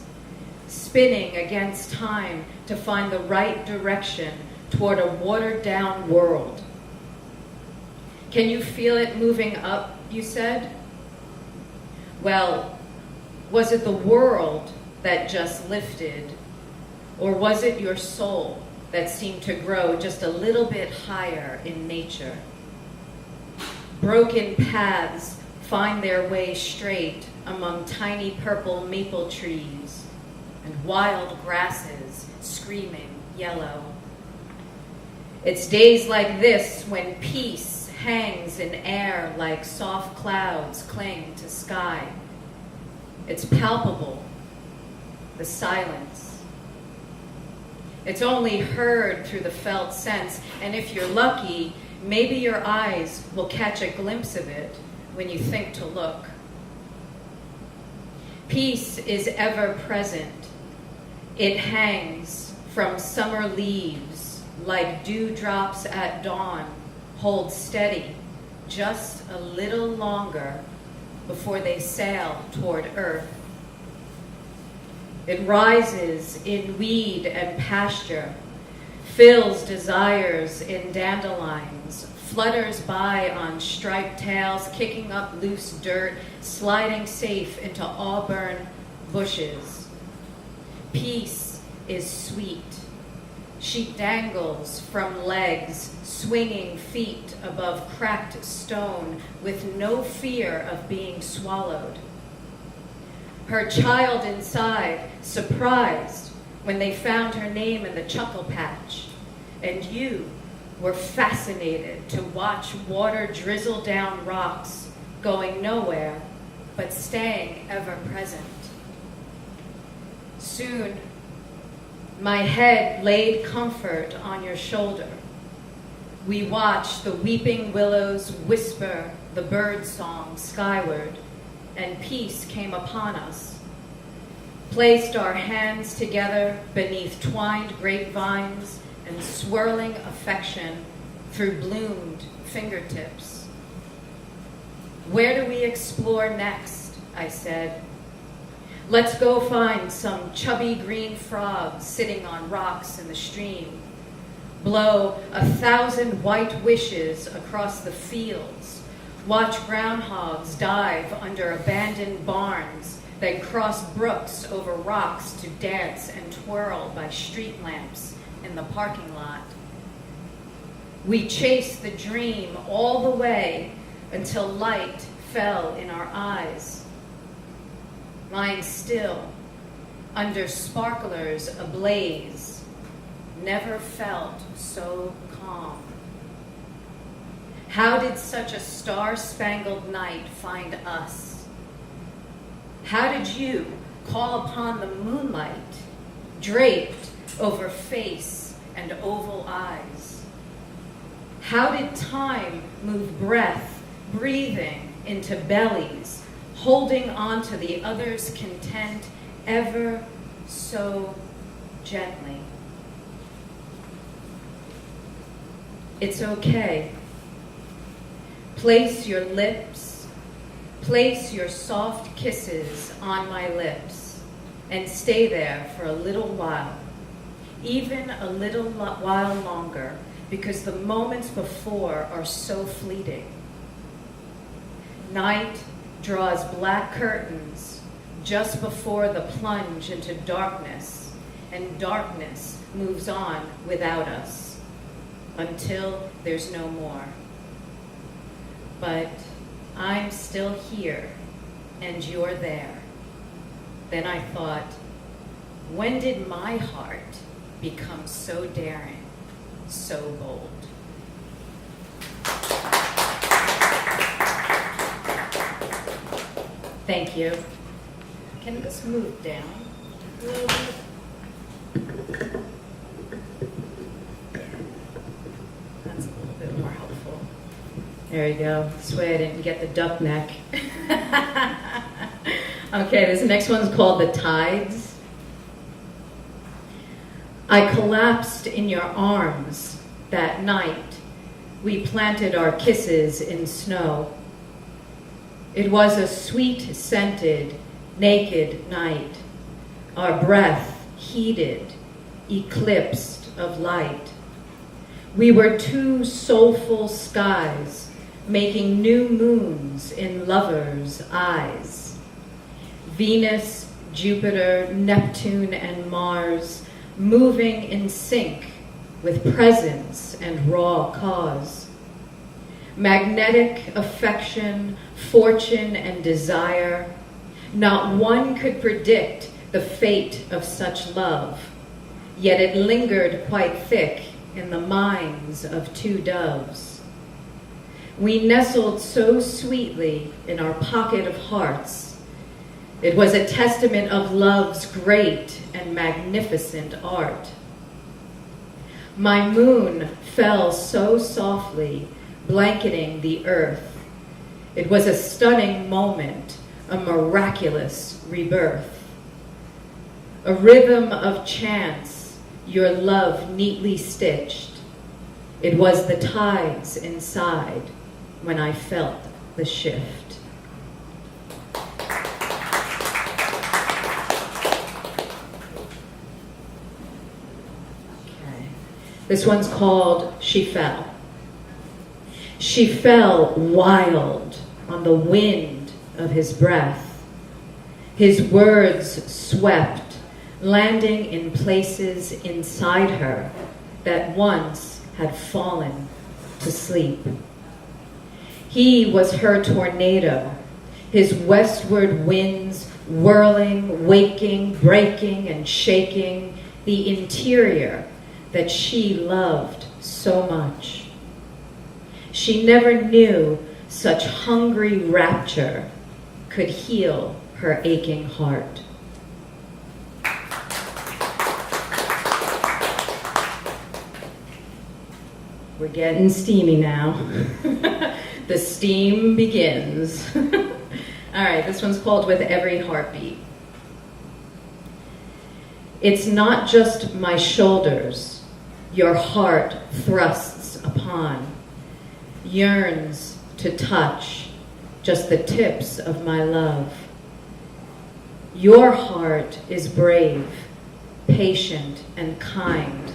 spinning against time to find the right direction toward a watered-down world. Can you feel it moving up, you said? Well, was it the world that just lifted, or was it your soul that seemed to grow just a little bit higher in nature? Broken paths find their way straight among tiny purple maple trees and wild grasses screaming yellow. It's days like this when peace hangs in air like soft clouds cling to sky. It's palpable, the silence. It's only heard through the felt sense, and if you're lucky, maybe your eyes will catch a glimpse of it when you think to look. Peace is ever present. It hangs from summer leaves like dewdrops at dawn, hold steady just a little longer before they sail toward earth. It rises in weed and pasture, fills desires in dandelions, flutters by on striped tails, kicking up loose dirt, sliding safe into auburn bushes. Peace is sweet. She dangles from legs, swinging feet above cracked stone with no fear of being swallowed. Her child inside, surprised when they found her name in the chuckle patch, and you, were fascinated to watch water drizzle down rocks, going nowhere, but staying ever present. Soon, my head laid comfort on your shoulder. We watched the weeping willows whisper the bird song skyward, and peace came upon us. Placed our hands together beneath twined grapevines and swirling affection through bloomed fingertips. Where do we explore next? I said. Let's go find some chubby green frogs sitting on rocks in the stream. Blow 1,000 white wishes across the fields. Watch groundhogs dive under abandoned barns, then cross brooks over rocks to dance and twirl by street lamps in the parking lot. We chased the dream all the way until light fell in our eyes. Lying still, under sparklers ablaze, never felt so calm. How did such a star-spangled night find us? How did you call upon the moonlight, draped over face and oval eyes? How did time move breath, breathing into bellies, holding on to the other's content ever so gently? It's okay. Place your lips, place your soft kisses on my lips, and stay there for a little while, even a little while longer, because the moments before are so fleeting. Night draws black curtains just before the plunge into darkness, and darkness moves on without us until there's no more. But I'm still here, and you're there. Then I thought, when did my heart become so daring, so bold? Thank you. Can this move down a little bit? That's a little bit more helpful. There you go. This way I didn't get the duck neck. Okay, this next one's called The Tides. I collapsed in your arms that night. We planted our kisses in snow. It was a sweet-scented, naked night. Our breath heated, eclipsed of light. We were two soulful skies, making new moons in lovers' eyes. Venus, Jupiter, Neptune, and Mars, moving in sync with presence and raw cause. Magnetic affection, fortune, and desire. Not one could predict the fate of such love, yet it lingered quite thick in the minds of two doves. We nestled so sweetly in our pocket of hearts. It was a testament of love's great and magnificent art. My moon fell so softly, blanketing the earth. It was a stunning moment, a miraculous rebirth. A rhythm of chance, your love neatly stitched. It was the tides inside when I felt the shift. Okay. This one's called She Fell. She fell wild on the wind of his breath. His words swept, landing in places inside her that once had fallen to sleep. He was her tornado, his westward winds whirling, waking, breaking, and shaking the interior that she loved so much. She never knew such hungry rapture could heal her aching heart. We're getting steamy now. The steam begins. All right, this one's called With Every Heartbeat. It's not just my shoulders your heart thrusts upon, yearns to touch just the tips of my love. Your heart is brave, patient, and kind.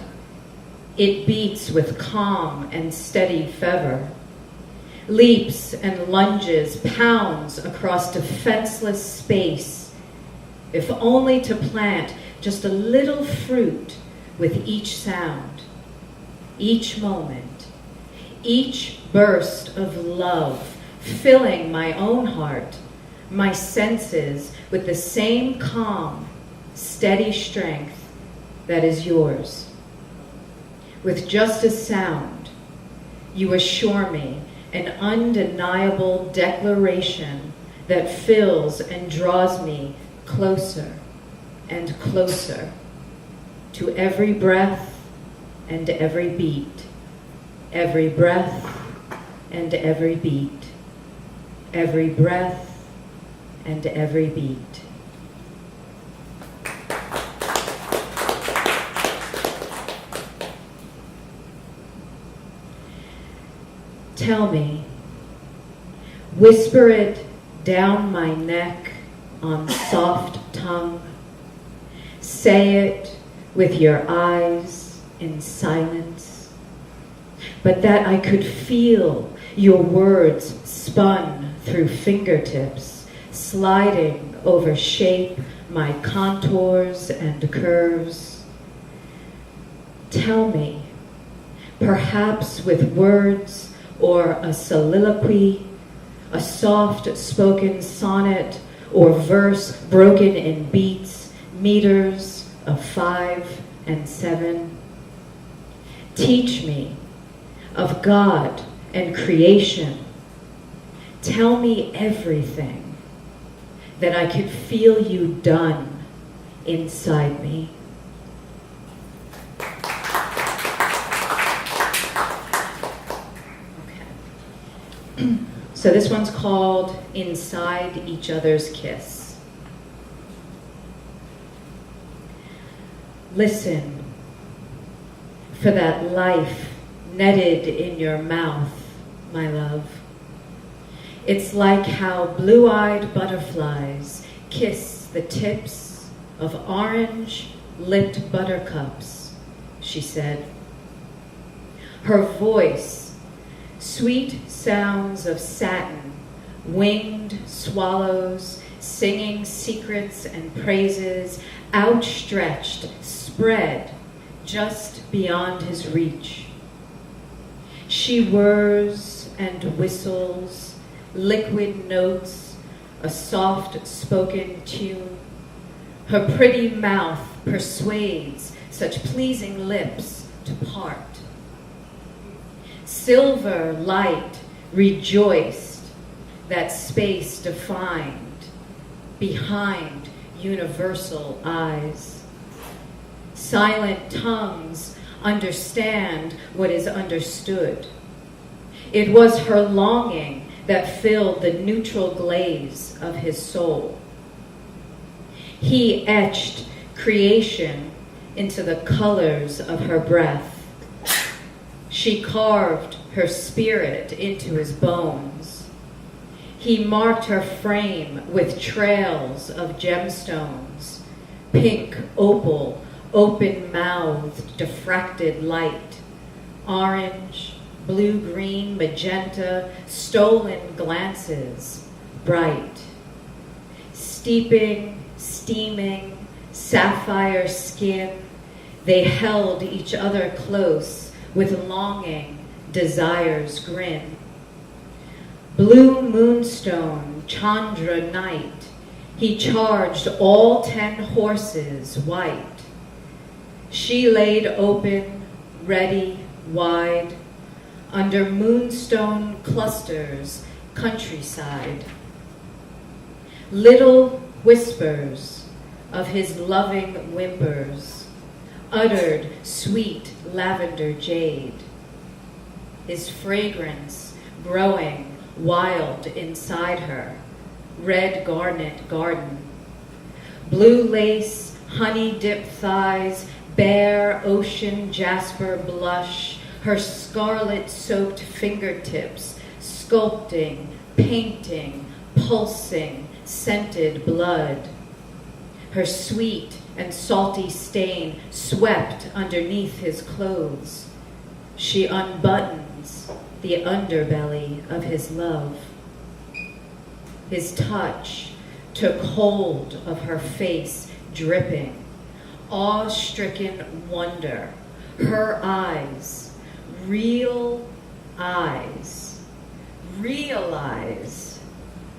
It beats with calm and steady fervor, leaps and lunges, pounds across defenseless space, if only to plant just a little fruit with each sound, each moment, each burst of love, filling my own heart, my senses with the same calm, steady strength that is yours. With just a sound, you assure me an undeniable declaration that fills and draws me closer and closer to every breath and every beat, every breath and every beat, every breath and every beat. Tell me, whisper it down my neck on soft tongue. Say it with your eyes in silence, but that I could feel your words spun through fingertips, sliding over shape my contours and curves. Tell me, perhaps with words or a soliloquy, a soft-spoken sonnet or verse broken in beats, meters of 5 and 7. Teach me of God and creation. Tell me everything that I could feel you done inside me. So this one's called Inside Each Other's Kiss. Listen for that life netted in your mouth, my love. It's like how blue-eyed butterflies kiss the tips of orange-lipped buttercups, she said. Her voice, sweet sounds of satin, winged swallows, singing secrets and praises, outstretched, spread just beyond his reach. She whirs and whistles, liquid notes, a soft-spoken tune. Her pretty mouth persuades such pleasing lips to part. Silver light rejoiced that space defined behind universal eyes. Silent tongues understand what is understood. It was her longing that filled the neutral glaze of his soul. He etched creation into the colors of her breath. She carved her spirit into his bones. He marked her frame with trails of gemstones, pink opal, open-mouthed, diffracted light, orange, blue-green, magenta, stolen glances, bright. Steeping, steaming, sapphire skin, they held each other close with longing, desire's grin. Blue moonstone, Chandra night, he charged all 10 horses white. She laid open, ready, wide, under moonstone clusters, countryside. Little whispers of his loving whimpers, uttered sweet lavender jade. His fragrance growing wild inside her, red garnet garden. Blue lace, honey-dipped thighs, bare ocean jasper blush, her scarlet-soaked fingertips, sculpting, painting, pulsing, scented blood. Her sweet and salty stain swept underneath his clothes. She unbuttons the underbelly of his love. His touch took hold of her face, dripping, awe-stricken wonder. Her eyes, real eyes, realize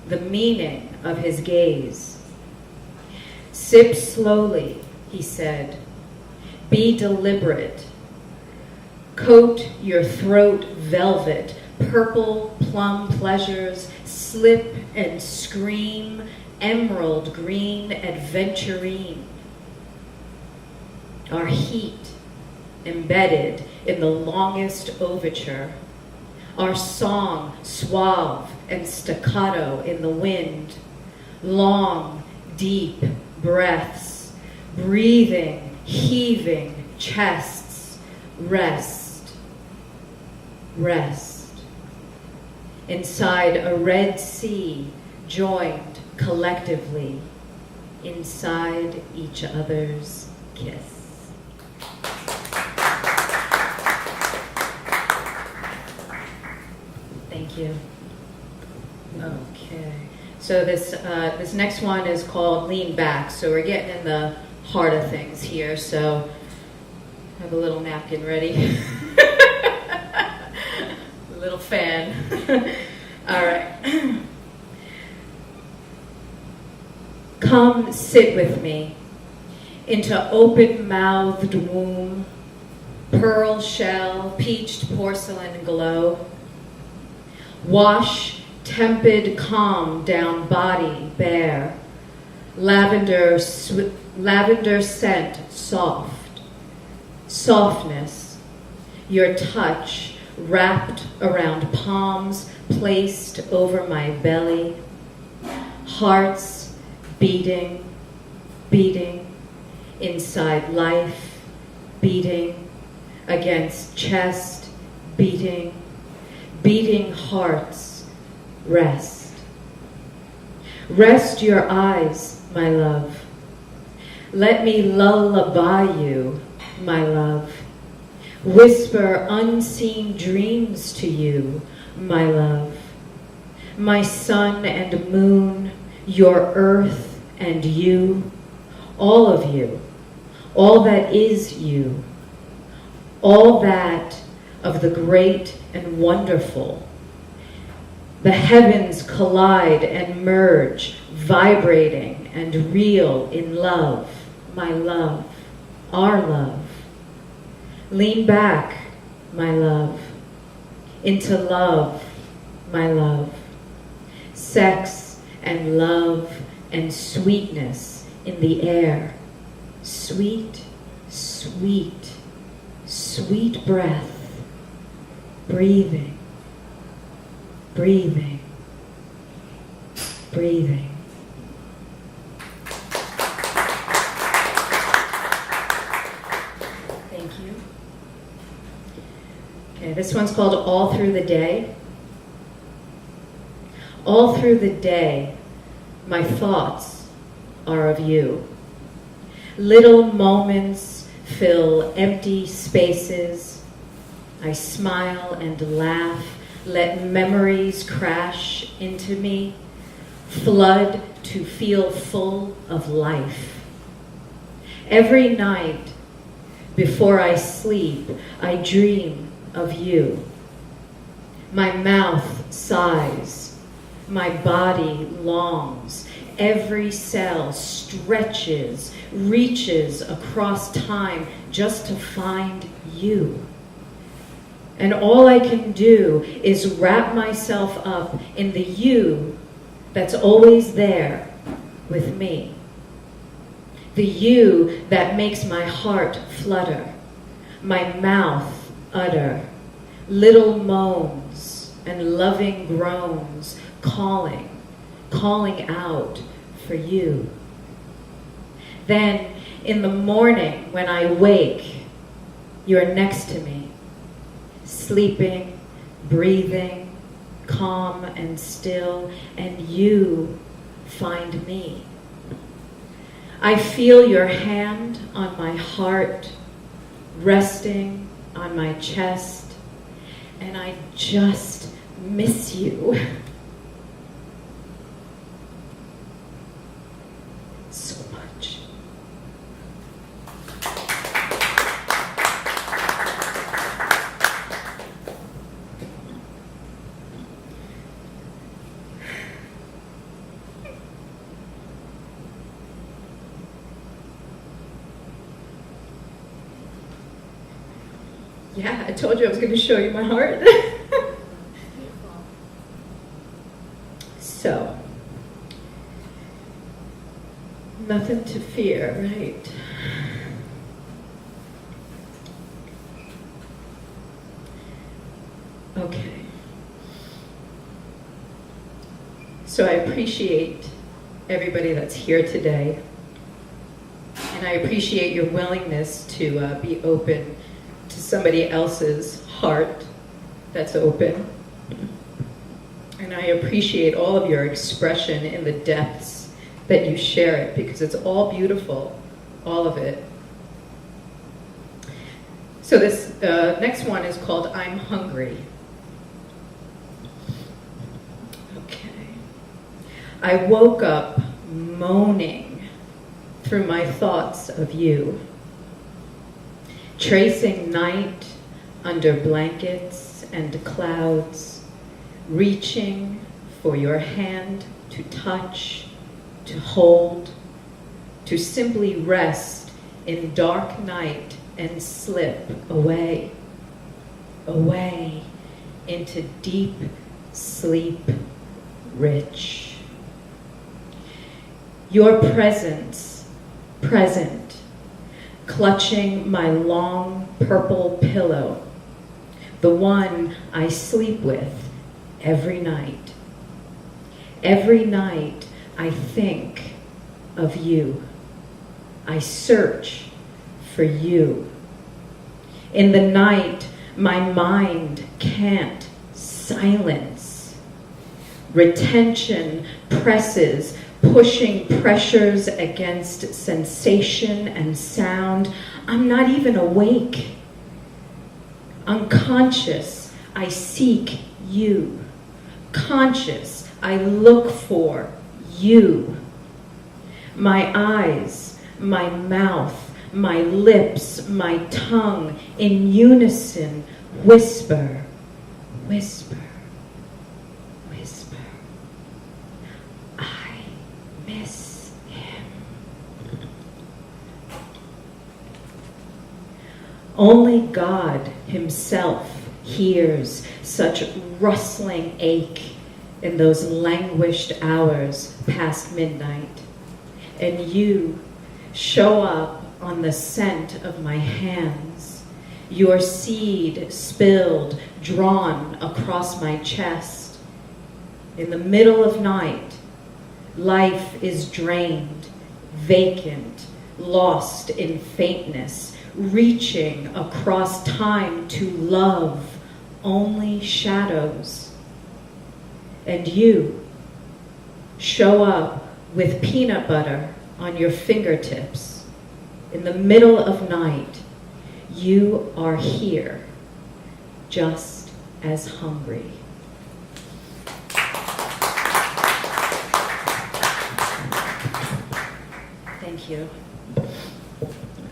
the meaning of his gaze. Sip slowly, he said. Be deliberate. Coat your throat velvet, purple plum pleasures, slip and scream, emerald green adventurine. Our heat embedded in the longest overture. Our song suave and staccato in the wind. Long, deep breaths, breathing, heaving chests. Rest, rest. Inside a red sea, joined collectively, inside each other's kiss. Thank you. Okay. So this next one is called Lean Back. So we're getting in the heart of things here. So have a little napkin ready. A little fan. All right. Come sit with me into open-mouthed womb, pearl shell, peached porcelain glow. Wash tepid calm down body bare, lavender scent soft, softness, your touch wrapped around palms placed over my belly, hearts beating, beating, inside life, beating, against chest, beating, beating hearts, rest. Rest your eyes, my love. Let me lullaby you, my love. Whisper unseen dreams to you, my love. My sun and moon, your earth and you, all of you, all that is you, all that of the great and wonderful. The heavens collide and merge, vibrating and real in love, my love, our love. Lean back, my love, into love, my love. Sex and love and sweetness in the air. Sweet, sweet, sweet breath. Breathing, breathing, breathing. Thank you. Okay, this one's called All Through the Day. All through the day, my thoughts are of you. Little moments fill empty spaces. I smile and laugh, let memories crash into me, flood to feel full of life. Every night, before I sleep, I dream of you. My mouth sighs, my body longs, every cell stretches, reaches across time just to find you. And all I can do is wrap myself up in the you that's always there with me. The you that makes my heart flutter, my mouth utter, little moans and loving groans, calling out for you. Then in the morning when I wake, you're next to me, sleeping, breathing, calm and still, and you find me. I feel your hand on my heart, resting on my chest, and I just miss you. So much. Yeah, I told you I was going to show you my heart. So, nothing to fear, right? Okay. So I appreciate everybody that's here today. And I appreciate your willingness to be open to somebody else's heart that's open. And I appreciate all of your expression in the depths that you share it, because it's all beautiful, all of it. So this next one is called I'm Hungry. Okay. I woke up moaning through my thoughts of you, tracing night under blankets and clouds, reaching for your hand to touch, to hold, to simply rest in dark night and slip away, away into deep sleep rich. Your presence, present, clutching my long purple pillow, the one I sleep with every night. Every night I think of you. I search for you. In the night, my mind can't silence. Retention presses, pushing pressures against sensation and sound. I'm not even awake. Unconscious, I seek you. Conscious, I look for you. My eyes, my mouth, my lips, my tongue, in unison, whisper, whisper, whisper. I miss him. Only God himself hears such rustling ache in those languished hours past midnight. And you show up on the scent of my hands, your seed spilled, drawn across my chest. In the middle of night, life is drained, vacant, lost in faintness, reaching across time to love only shadows. And you show up with peanut butter on your fingertips. In the middle of night, you are here, just as hungry. Thank you.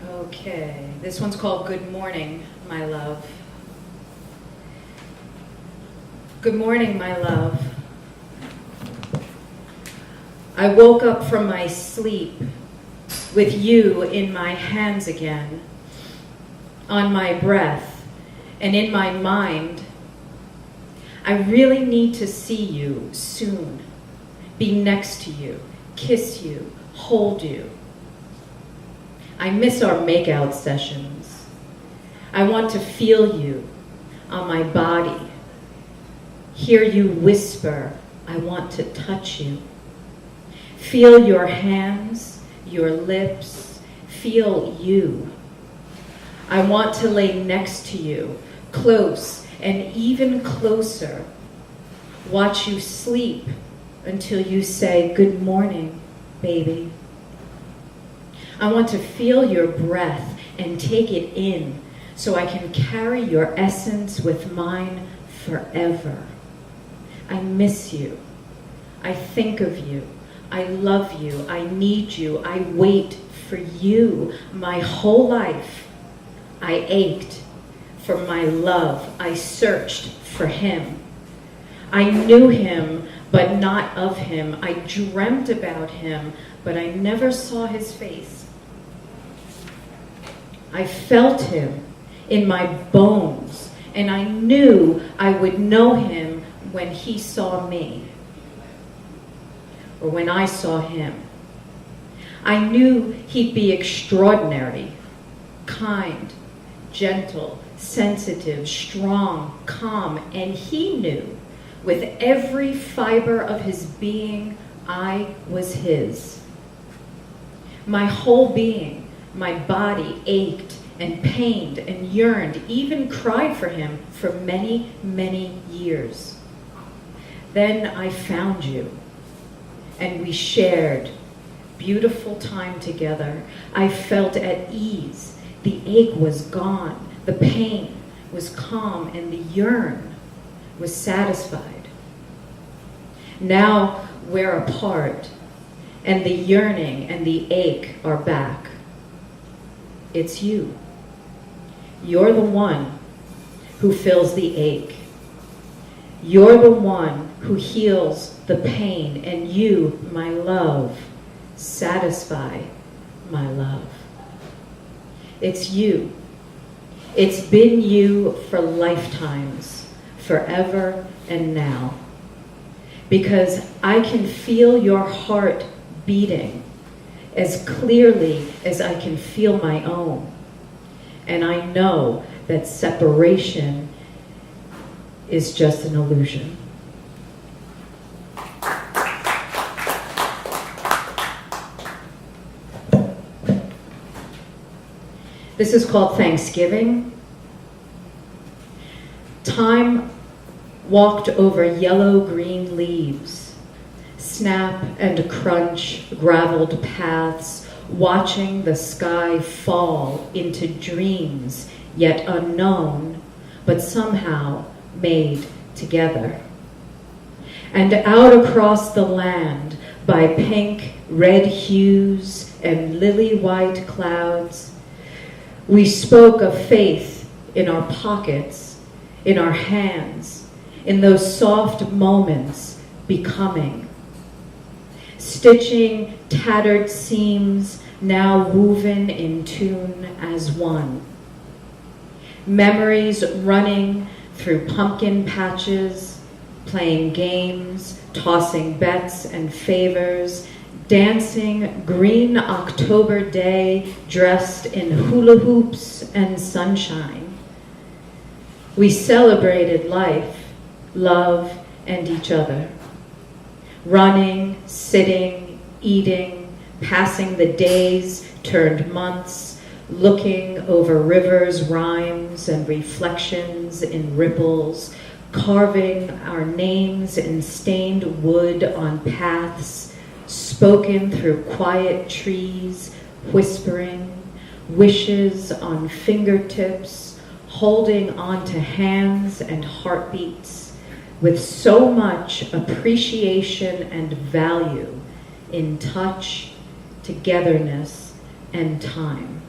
Okay, this one's called Good Morning, My Love. Good morning, my love. I woke up from my sleep with you in my hands again, on my breath, And in my mind, I really need to see you soon, be next to you, kiss you, hold you. I miss our makeout sessions. I want to feel you on my body, hear you whisper, I want to touch you. Feel your hands, your lips, feel you. I want to lay next to you, close and even closer. Watch you sleep until you say, good morning, baby. I want to feel your breath and take it in so I can carry your essence with mine forever. I miss you. I think of you. I love you. I need you. I wait for you my whole life. I ached for my love. I searched for him. I knew him, but not of him. I dreamt about him, but I never saw his face. I felt him in my bones, and I knew I would know him when he saw me, or when I saw him. I knew he'd be extraordinary, kind, gentle, sensitive, strong, calm, and he knew with every fiber of his being I was his. My whole being, my body ached and pained and yearned, even cried for him for many, many years. Then I found you, and we shared beautiful time together. I felt at ease. The ache was gone. The pain was calm, and the yearn was satisfied. Now we're apart, and the yearning and the ache are back. It's you. You're the one who fills the ache. You're the one who heals the pain, and you, my love, satisfy my love. It's you. It's been you for lifetimes, forever and now. Because I can feel your heart beating as clearly as I can feel my own. And I know that separation is just an illusion. This is called Thanksgiving. Time walked over yellow-green leaves, snap and crunch graveled paths, watching the sky fall into dreams yet unknown, but somehow made together. And out across the land, by pink, red hues and lily-white clouds, we spoke of faith in our pockets, in our hands, in those soft moments becoming. Stitching tattered seams now woven in tune as one. Memories running through pumpkin patches, playing games, tossing bets and favors, dancing green October day dressed in hula hoops and sunshine. We celebrated life, love, and each other. Running, sitting, eating, passing the days turned months, looking over rivers, rhymes, and reflections in ripples, carving our names in stained wood on paths, spoken through quiet trees, whispering, wishes on fingertips, holding on to hands and heartbeats, with so much appreciation and value in touch, togetherness, and time.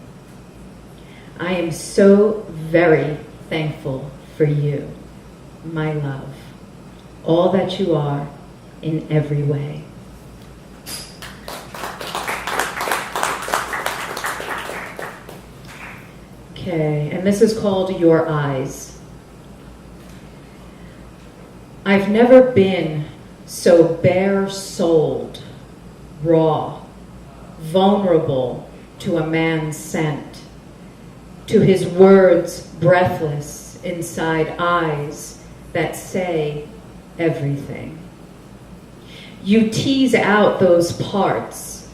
I am so very thankful for you, my love, all that you are in every way. Okay, and this is called Your Eyes. I've never been so bare-souled, raw, vulnerable to a man's scent, to his words breathless inside eyes that say everything. You tease out those parts,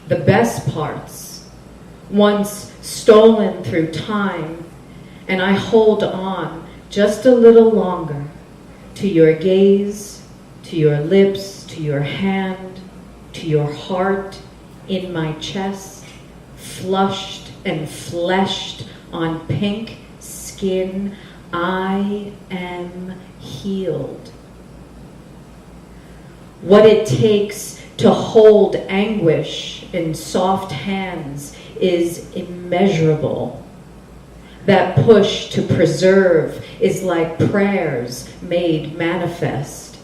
the best parts, once stolen through time, and I hold on just a little longer to your gaze, to your lips, to your hand, to your heart in my chest, flushed and fleshed on pink skin. I am healed. What it takes to hold anguish in soft hands is immeasurable. That push to preserve is like prayers made manifest.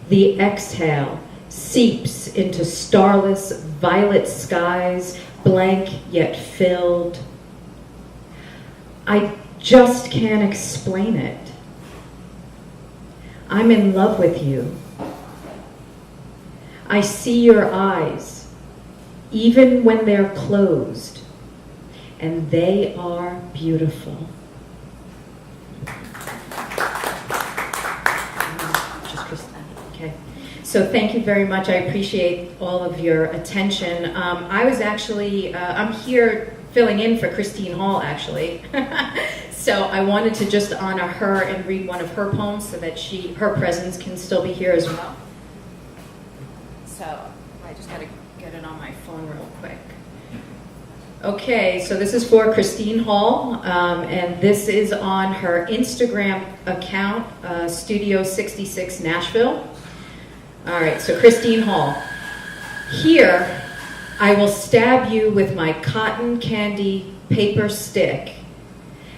The exhale seeps into starless violet skies, blank yet filled. I just can't explain it. I'm in love with you. I see your eyes, even when they're closed, and they are beautiful. Okay. So thank you very much. I appreciate all of your attention. I was actually, I'm here filling in for Christine Hall, actually. So I wanted to just honor her and read one of her poems so that her presence can still be here as well. So I just got to get it on my phone real quick. Okay, so this is for Christine Hall, and this is on her Instagram account, Studio 66 Nashville. All right, so Christine Hall. Here, I will stab you with my cotton candy paper stick.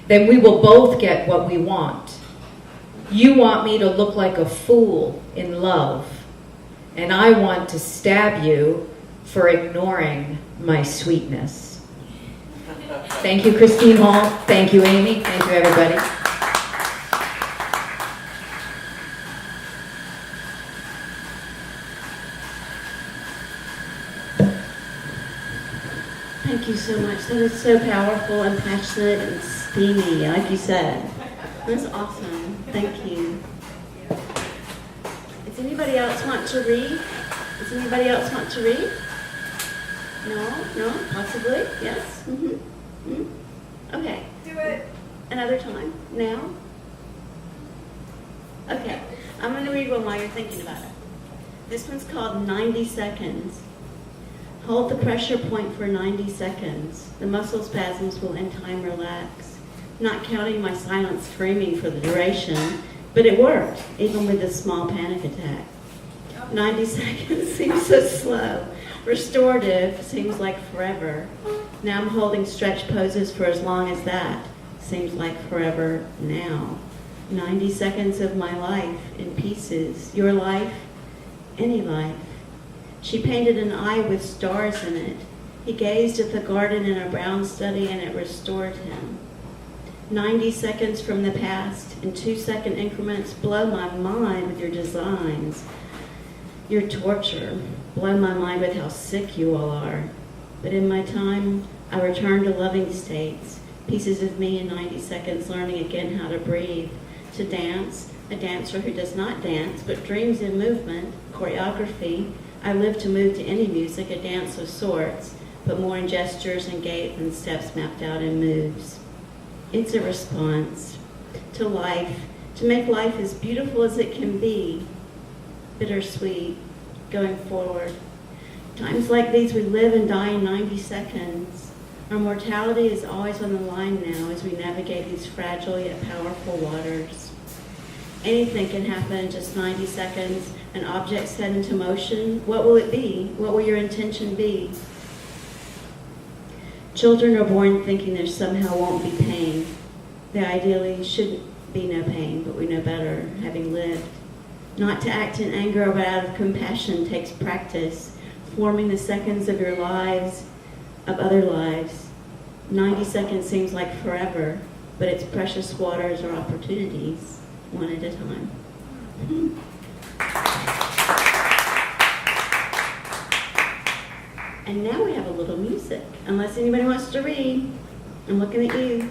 Then we will both get what we want. You want me to look like a fool in love, and I want to stab you for ignoring my sweetness. Thank you, Christine Hall. Thank you, Amy. Thank you, everybody. Thank you so much. That is so powerful and passionate and steamy, like you said. That's awesome. Thank you. Does anybody else want to read? Does anybody else want to read? No? No? Possibly? Yes? Mm-hmm. Mm-hmm. Okay. Do it. Another time? Now? Okay. I'm going to read one while you're thinking about it. This one's called 90 Seconds. Hold the pressure point for 90 seconds. The muscle spasms will in time relax. Not counting my silent screaming for the duration, but it worked, even with this small panic attack. 90 seconds seems so slow. Restorative seems like forever. Now I'm holding stretch poses for as long as that. Seems like forever now. 90 seconds of my life in pieces. Your life, any life. She painted an eye with stars in it. He gazed at the garden in a brown study and it restored him. 90 seconds from the past in 2-second increments. Blow my mind with your designs. Your torture. Blow my mind with how sick you all are. But in my time, I return to loving states. Pieces of me in 90 seconds, learning again how to breathe. To dance, a dancer who does not dance, but dreams in movement, choreography. I live to move to any music, a dance of sorts, but more in gestures and gait than steps mapped out in moves. It's a response to life, to make life as beautiful as it can be, bittersweet, going forward. Times like these, we live and die in 90 seconds. Our mortality is always on the line now as we navigate these fragile yet powerful waters. Anything can happen in just 90 seconds. An object set into motion. What will it be? What will your intention be? Children are born thinking there somehow won't be pain. There ideally should be no pain, but we know better, having lived. Not to act in anger but out of compassion takes practice, forming the seconds of your lives, of other lives. 90 seconds seems like forever, but it's precious waters or opportunities, one at a time. And now we have a little music, unless anybody wants to read. I'm looking at you.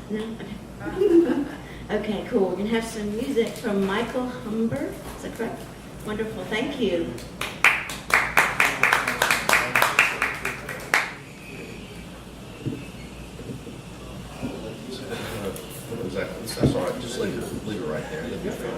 No? Okay. Okay, cool. We're going to have some music from Michael Humber. Is that correct? Wonderful. Thank you. Exactly. That's all right. Just leave it right there. That'd be fair.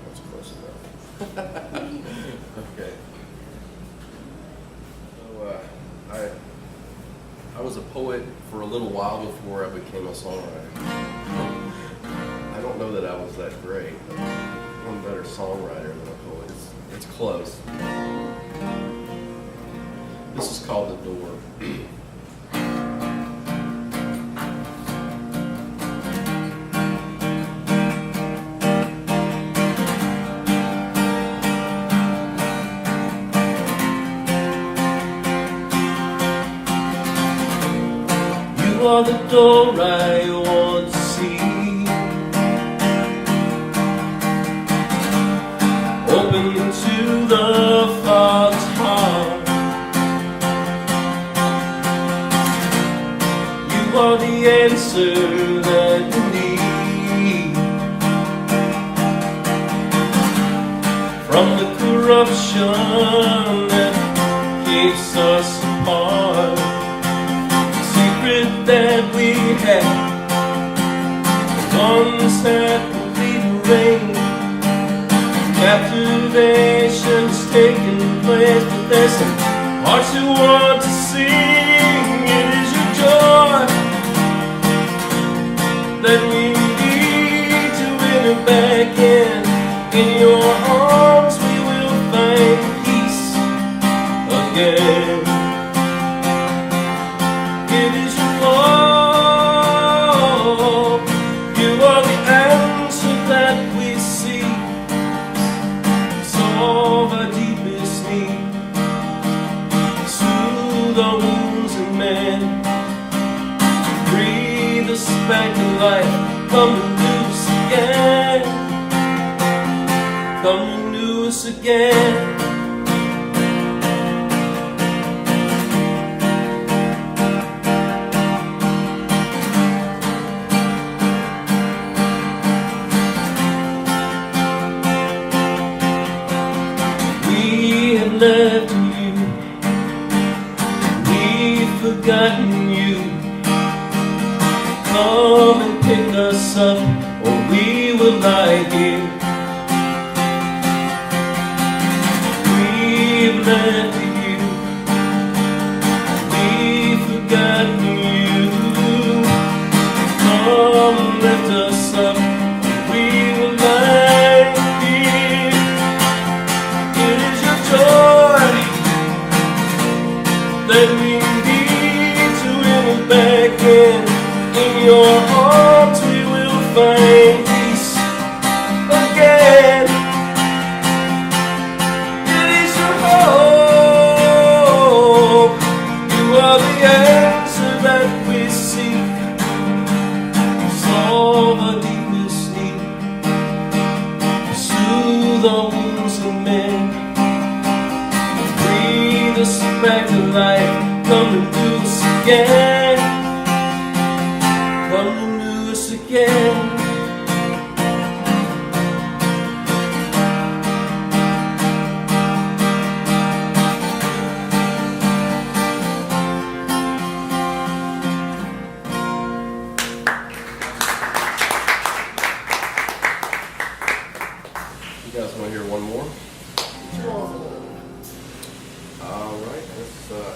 That's close enough. Okay. So, I was a poet for a little while before I became a songwriter. I don't know that I was that great, but I'm a better songwriter than a poet. It's close. This is called The Door. You are the door I want to see. Open into the Father's heart. You are the answer that we need. From the corruption that keeps us apart. That we have once that will be the rain. Captivation's taking place, but there's some hearts who want to sing. It is your joy that we need to enter back in. In your arms we will find peace again. Back to life, come renew us again. Come renew us again. We have left you, we've forgotten you. Come and pick us up, or we will lie here. We've left you, we've forgotten you. Come and lift us up, or we will lie here. It is your joy that we need to enter back in. In your arms we will find peace again. It is your hope. You are the answer that we seek. Solve our deepest need. Soothe our wounds and mend. Breathe us back to life. Come and do us again. Come renew us again. You guys want to hear one more? All right, let's try.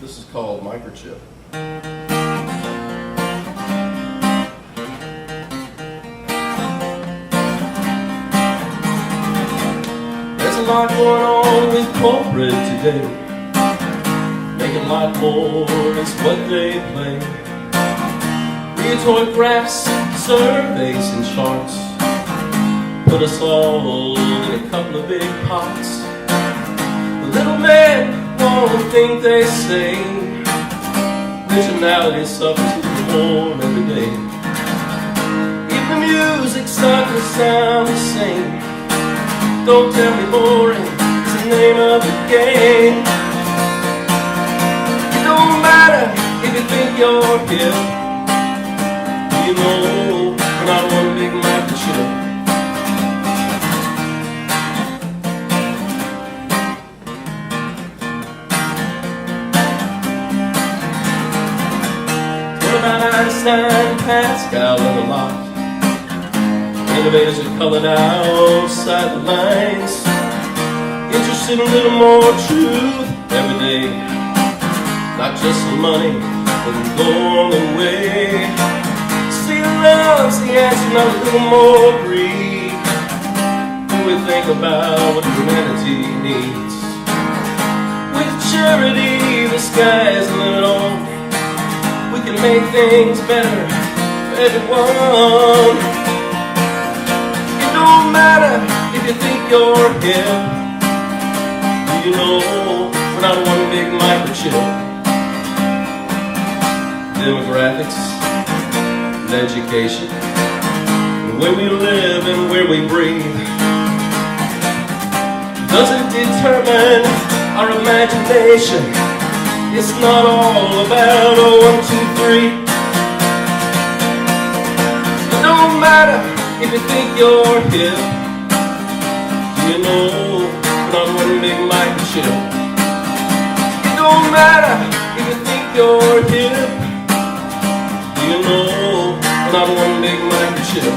This is called Microchip. lot going on with corporate today. Make a lot more, that's what they play. Rhetoric graphs, surveys and charts put us all in a couple of big pots. The little man won't think they say. Originality suffers more every day. If the music starts to sound the same, don't tell me boring is the name of the game. It don't matter if you think you're hip. You know, we're not one big microchip. What about Einstein, Pascal, and a lot? Innovators are colored outside the lines, interested in a little more truth every day. Not just the money, but along the way. See, love's the answer, not a little more greed. When we think about what humanity needs, with charity, the sky's the limit on. We can make things better for everyone. Don't matter if you think you're hip. You know, we're not one big microchip. Demographics and education, and where we live and where we breathe, doesn't determine our imagination. It's not all about 1, 2, 3. It don't matter if you think you're hip. You know, we're not one big microchip. It don't matter if you think you're hip. You know, we're not one big microchip.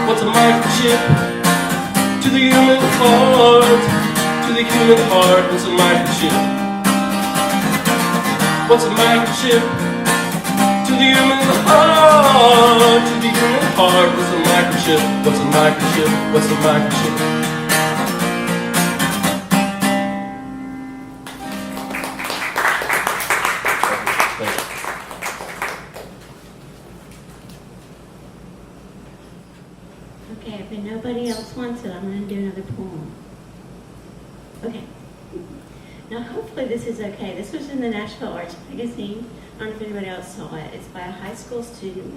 What's a microchip? To the human heart, to the human heart, what's a microchip? What's a microchip? To the human heart, to the human heart, what's a microchip? What's a microchip? What's a microchip? Okay, if nobody else wants it, I'm going to do another poem. Okay. Now, hopefully this is okay. This was in the Nashville Arts Magazine. I don't know if anybody else saw it. It's by a high school student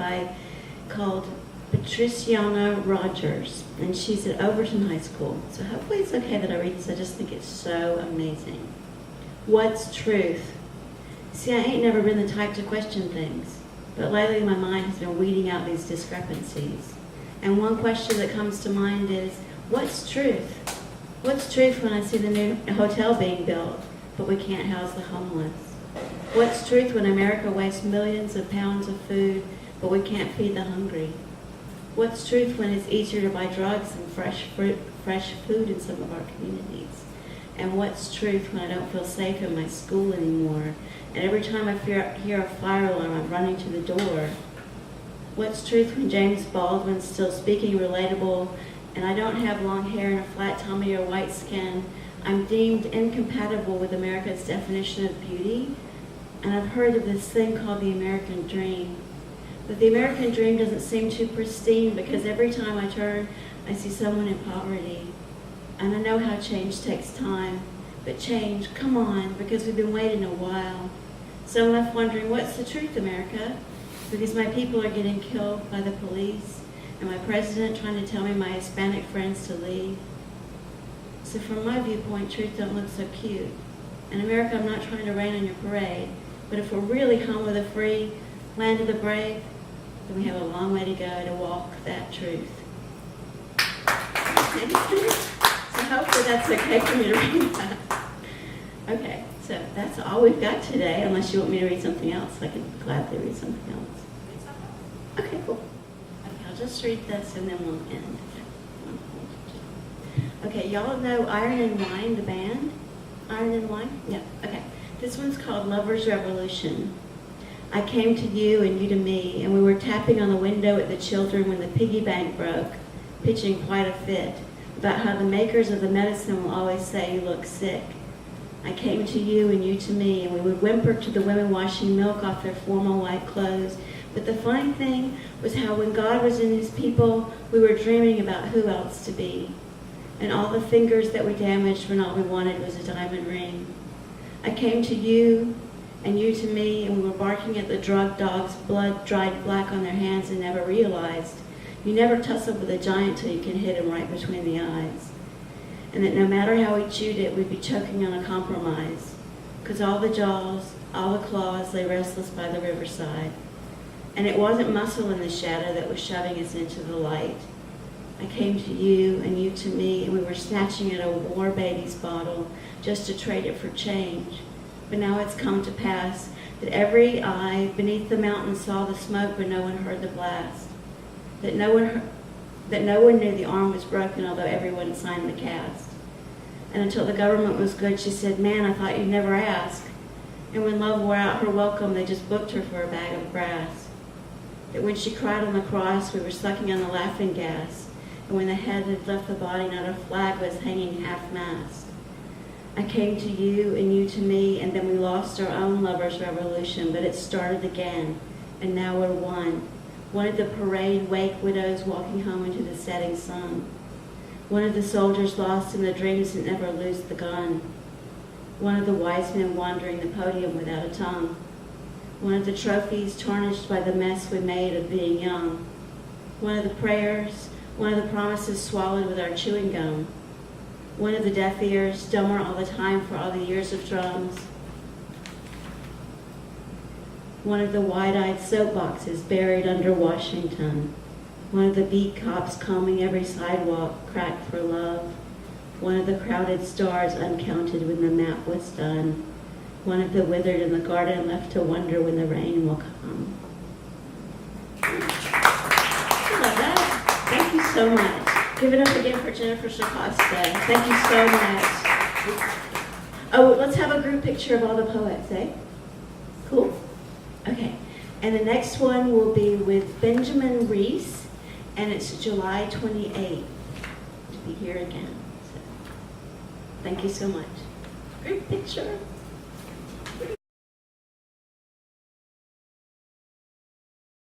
called Patriciana Rogers, and she's at Overton High School. So hopefully it's okay that I read this. I just think it's so amazing. What's truth? See, I ain't never been the type to question things, but lately my mind has been weeding out these discrepancies. And one question that comes to mind is, what's truth? What's truth when I see the new hotel being built, but we can't house the homeless? What's truth when America wastes millions of pounds of food, but we can't feed the hungry? What's truth when it's easier to buy drugs than fresh food in some of our communities? And what's truth when I don't feel safe in my school anymore, and every time I hear a fire alarm, I'm running to the door? What's truth when James Baldwin's still speaking relatable, and I don't have long hair and a flat tummy or white skin? I'm deemed incompatible with America's definition of beauty, and I've heard of this thing called the American dream. But the American dream doesn't seem too pristine, because every time I turn, I see someone in poverty. And I know how change takes time, but change, come on, because we've been waiting a while. So I'm left wondering, what's the truth, America? Because my people are getting killed by the police, and my president trying to tell me my Hispanic friends to leave. So from my viewpoint, truth don't look so cute. And America, I'm not trying to rain on your parade, but if we're really home of the free, land of the brave, then we have a long way to go to walk that truth. So hopefully that's okay for me to read that. Okay, so that's all we've got today, unless you want me to read something else. I can gladly read something else. Okay, cool. Okay, I'll just read this and then we'll end. Okay, y'all know Iron and Wine, the band? Iron and Wine? Yeah, okay. This one's called Lover's Revolution. I came to you and you to me, and we were tapping on the window at the children when the piggy bank broke, pitching quite a fit. about how the makers of the medicine will always say you look sick. I came to you and you to me, and we would whimper to the women washing milk off their formal white clothes. But the funny thing was how when God was in his people, we were dreaming about who else to be. And all the fingers that we damaged when all we wanted was a diamond ring. I came to you and you to me, and we were barking at the drug dogs, blood dried black on their hands, and never realized you never tussle with a giant till you can hit him right between the eyes. And that no matter how we chewed it, we'd be choking on a compromise, because all the jaws, all the claws lay restless by the riverside. And it wasn't muscle in the shadow that was shoving us into the light. I came to you and you to me, and we were snatching at a war baby's bottle just to trade it for change. But now it's come to pass that every eye beneath the mountain saw the smoke, but no one heard the blast. That no one knew the arm was broken, although everyone signed the cast. And until the government was good, she said, "Man, I thought you'd never ask." And when love wore out her welcome, they just booked her for a bag of grass. That when she cried on the cross, we were sucking on the laughing gas. And when the head had left the body, not a flag was hanging half-mast. I came to you and you to me, and then we lost our own lover's revolution, but it started again, and now we're one. One of the parade wake widows walking home into the setting sun. One of the soldiers lost in the dreams that never lose the gun. One of the wise men wandering the podium without a tongue. One of the trophies tarnished by the mess we made of being young. One of the prayers, one of the promises swallowed with our chewing gum. One of the deaf ears, dumber all the time for all the years of drums. One of the wide-eyed soapboxes buried under Washington. One of the beat cops combing every sidewalk cracked for love. One of the crowded stars uncounted when the map was done. One of the withered in the garden left to wonder when the rain will come. I love that. Thank you so much. Give it up again for Jennifer Shacosta. Thank you so much. Oh, let's have a group picture of all the poets, eh? Cool. Okay. And the next one will be with Benjamin Reese, and it's July 28th to be here again. So, thank you so much. Group picture.